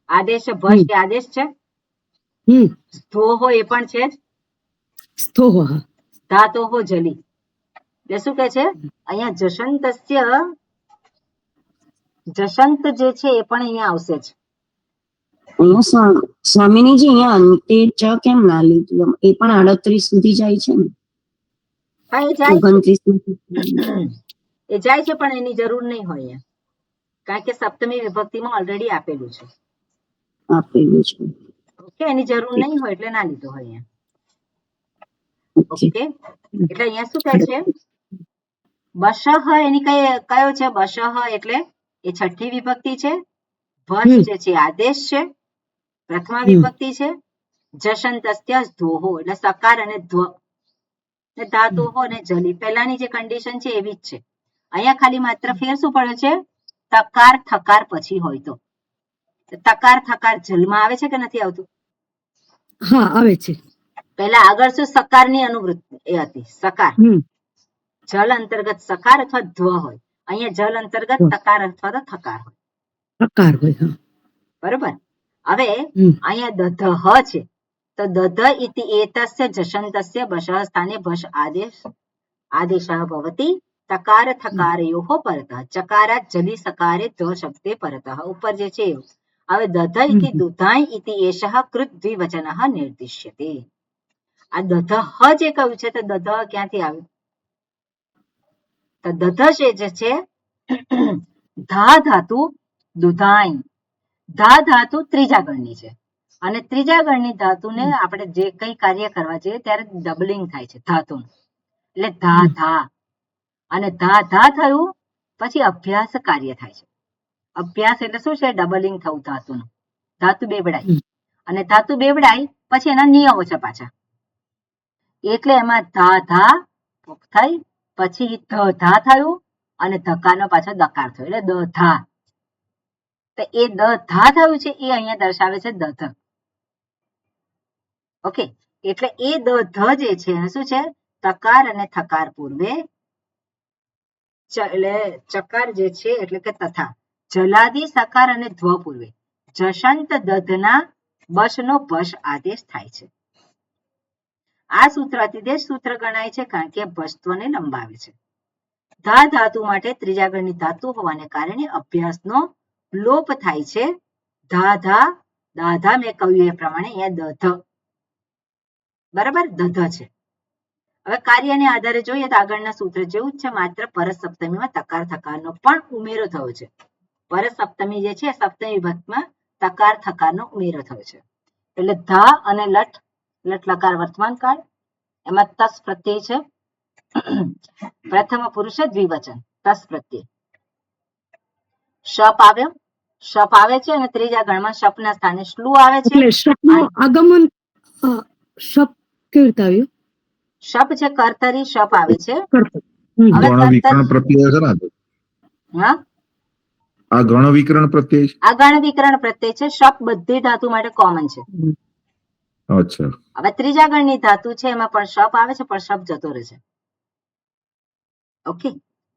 આદેશ છે. ભશ એ આદેશ છે. સ્થોહો એ પણ છે જ. સ્થોહો, ધાતોહો જલી. એટલે શું કે છે અહીંયા જશંતસ્ય, જશંત જે છે એ પણ અહીંયા આવશે જ. અહીંયા સ્વામીનીજી અહીંયા અંતે ચ કેમ ના લીધું? એ પણ 38 સુધી જાય છે ને? હા, એ જાય 29 એ જાય છે, પણ એની જરૂર નહીં હોય અહીંયા, કારણ કે સપ્તમી વિભક્તિમાં ઓલરેડી આપેલું છે. આપેલું છે. ઓકે, એની જરૂર નહીં હોય એટલે ના લીધું હોય અહીંયા. ઓકે, એટલે અહીંયા શું કહે છે બશઃ, એની કયો છે બશઃ? એટલે એ છઠ્ઠી વિભક્તિ છે. ભસ જે છે આદેશ છે, પ્રથમા વિભક્તિ છે. જશંતસ્ય ધોહો એટલે સકાર અને ધ્વ, ધાતુહો અને જલી. પહેલાની જે કન્ડિશન છે એવી જ છે. અહીંયા ખાલી માત્ર ફેર શું પડ્યો છે? તકાર થકાર પછી હોય તો. તકાર થકાર જલમાં આવે છે કે નથી આવતું? હા, આવે છે. પહેલા આગળ શું સકારની અનુવૃત્તિ એ હતી, સકાર. જલ અંતર્ગત સકાર અથવા ધ્વ હોય. અહીંયા જલ અંતર્ગત તકાર અથવા તો થકાર હોય. થકાર હોય. બરોબર. હવે અહીંયા દધઃ છે, તો દધ ઇતિ એતસ્ય જશંતસ્ય બશઃ સ્થાને ભશ આદેશઃ ભવતિ. તકાર થકારયોઃ પરતઃ ચકારાત જલી સકારે ધ શબ્દે પરતઃ. ઉપર જે છે હવે દધ ઇતિ દુધાઈ ઇતિ એષઃ કૃત દ્વિવચનઃ નિર્દિશ્યતે. આ દધઃ જે કહ્યું છે તો દધ ક્યાંથી આવ્યું? તો દધ જે છે ધા ધાતુ દુધાઈ. ધા ધાતુ ત્રીજા ગણની છે અને ત્રીજા ગણની ધાતુને આપણે જે કઈ કાર્ય કરવા જઈએ ત્યારે ડબલિંગ થાય છે ધાતુનું, એટલે ધા ધા. અને ધા ધા થયું પછી અભ્યાસ કાર્ય થાય છે. અભ્યાસ એટલે શું છે? ડબલિંગ થવું ધાતુનું. ધાતુ બેવડાય અને ધાતુ બેવડાય પછી એના નિયમો છે પાછા. એટલે એમાં ધા ધા થઈ પછી ધ ધા થયું અને ધકારનો પાછો દકાર થયો એટલે દ ધા. તો એ દ ધા થયું છે એ અહીંયા દર્શાવે છે દધ. ઓકે, એટલે એ દ ધ જે છે શું છે? તકાર અને થકાર પૂર્વે એટલે ચકાર જે છે એટલે કે તથા જલાદી સકાર અને ધ્વ પૂર્વે જશંત દધના બશનો ભશ આદેશ થાય છે. આ સૂત્ર અતિદેશ સૂત્ર ગણાય છે કારણ કે ભસ્ત્વને લંબાવે છે. ધા ધાતુ માટે ત્રીજા ગણની ધાતુ હોવાને કારણે અભ્યાસનો લોપ થાય છે. ધા ધા દાધા મેં કહ્યું એ પ્રમાણે અહીંયા દધ બરાબર દધ છે. હવે કાર્યને આધારે જોઈએ તો આગળના સૂત્ર જેવું જ છે, માત્ર પરસ સપ્તમીમાં તકાર થકારનો પણ ઉમેરો થયો છે. પરસ સપ્તમી જે છે સપ્તમી વિભક્તિમાં તકાર થકારનો ઉમેરો થયો છે. એટલે ધા અને લટ, લટ લકાર વર્તમાન કાળ, એમાં તસ પ્રત્યય છે. પ્રથમ પુરુષ દ્વિવચન તસ પ્રત્યય. શપ આવ્યો, શપ આવે છે અને ત્રીજા ગણમાં શપના સ્થાને શ્લુ આવે છે. એટલે શપનું આગમન શપ કેવી રીતે આવ્યું? શપ છે કર્તરી શપ આવે છે. કર્તરી. ગણ વિકરણ પ્રત્યય છે ને આ તો? હા, આ ગણ વિકરણ પ્રત્યય છે. આ ગણ વિકરણ પ્રત્યય છે. શપ બધી ધાતુ માટે કોમન છે. અચ્છા, હવે ત્રીજા ગણની ધાતુ છે એમાં પણ શપ આવે છે પણ શપ જતો રહે છે. ઓકે,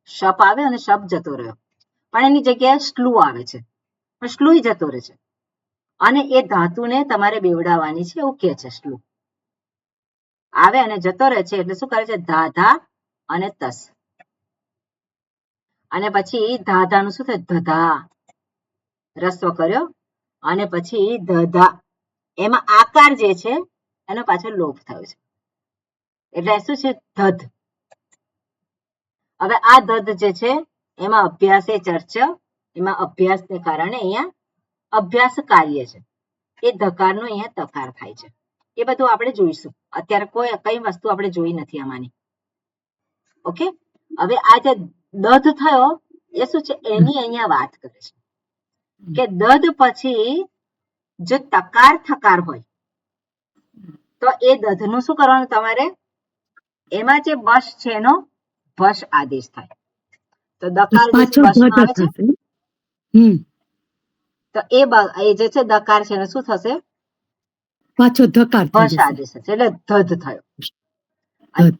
શપ આવે અને શપ જતો રહ્યો પણ એની જગ્યાએ શ્લુ આવે છે, પણ શ્લુ જતો રહે છે અને એ ધાતુને તમારે બેવડાવવાની છે એવું કે છે. શ્લુ આવે અને જતો રહે છે એટલે શું કરે છે? ધા ધા અને તસ. અને પછી ધાધાનું શું થાય? ધધા રસ્વ કર્યો અને પછી ધધા. એમાં આકાર જે છે એનો પાછો લોપ થયો છે એટલે શું છે? ધધ. હવે આ ધધ જે છે એમાં અભ્યાસે ચર્ચા, એમાં અભ્યાસને કારણે અહીંયા અભ્યાસ કાર્ય છે એ ધકારનો અહીંયા તકાર થાય છે. એ બધું આપણે જોઈશું. અત્યારે કઈ વસ્તુ આપણે જોઈ નથી આમાંની. ઓકે, હવે આ જે દધ થયો એ શું છે? એની અહીંયા વાત કરે છે કે દધ પછી જો તકાર થકાર હોય તો એ દધ નું શું કરવાનું તમારે? એમાં જે બશ છે એનો ભશ આદેશ થાય. તો દકાર જે છે બશમાં આવે છે તો એ જે છે દકાર છે એનો શું થશે? પાછો ધકાર ભશ આદેશ થશે એટલે ધધ થયો.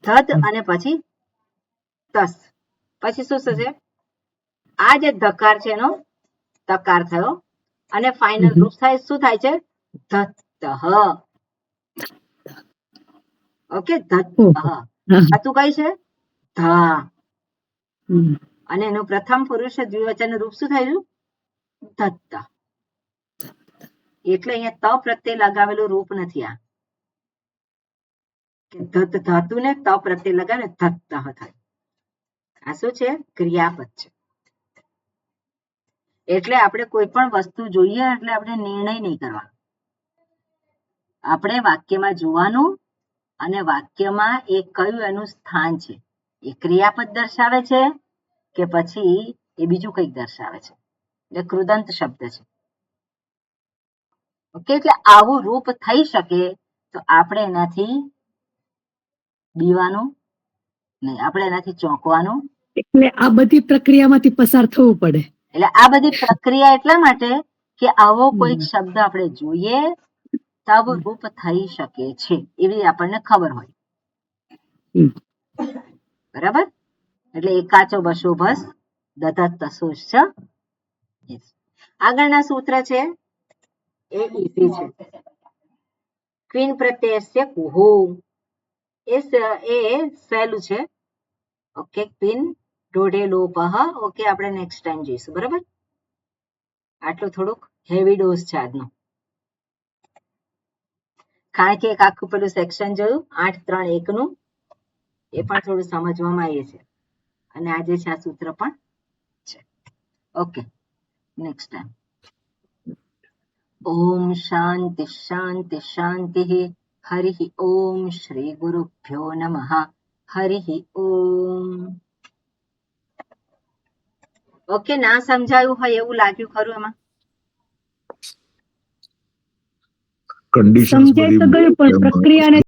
ધધ અને પછી તસ, પછી શું થશે? આ જે ધકાર છે એનો તકાર થયો અને ફાઇનલ રૂપ થાય શું થાય છે? ધત્તઃ. ઓકે, ધત્તઃ. ધાતુ કઈ છે? ધા. અને એનું પ્રથમ પુરુષ દ્વિવચન રૂપ શું થયું? ધત્ત. એટલે અહીંયા ત પ્રત્યે લગાવેલું રૂપ નથી. આ કે ધત ધાતુને ત પ્રત્યે લગાવે ધત્તઃ થાય. આ શું છે? ક્રિયાપદ છે. એટલે આપણે કોઈ પણ વસ્તુ જોઈએ એટલે આપણે નિર્ણય નહીં કરવાનો. આપણે વાક્યમાં જોવાનું અને વાક્યમાં એ કયું એનું સ્થાન છે, એ ક્રિયાપદ દર્શાવે છે કે પછી એ બીજું કંઈક દર્શાવે છે. એટલે કૃદંત શબ્દ છે. ઓકે, એટલે આવું રૂપ થઈ શકે તો આપણે એનાથી બીવાનું નહીં, આપણે એનાથી ચોંકવાનું. એટલે આ બધી પ્રક્રિયામાંથી પસાર થવું પડે. એટલે આ બધી પ્રક્રિયા એટલા માટે કે આવો કોઈક શબ્દ આપણે જોઈએ તો આવું રૂપ થઈ શકે છે એવી આપણને ખબર હોય. બરાબર? એટલે એકાચો બસો ભસ દધત તસોશ. આગળના સૂત્ર છે એ ઈઝી છે. ક્વીન પ્રત્યયસ્ય કુહુ એ સહેલું છે. ઓકે, ક્વીન ઢોઢે લોપહ. ઓકે, આપણે નેક્સ્ટ ટાઈમ જોઈશું. બરાબર? આટલું થોડુંક હેવી ડોઝ છે આજનો. કારણ કે એક આખું પેલું સેક્શન જોયું 8.3.1 નું, એ પણ થોડું સમજવામાં આવે છે, અને આજે છે આ સૂત્ર પણ છે. Okay, next time. ઓમ શાંતિ શાંતિ શાંતિ. હરિ ઓમ શ્રી ગુરુભ્યો નમઃ. હરિ ઓમ. ઓકે, ના સમજાયું હોય એવું લાગ્યું ખરું એમાં? કન્ડિશન્સ સમજાય તો બધી ગયું પણ પ્રક્રિયાને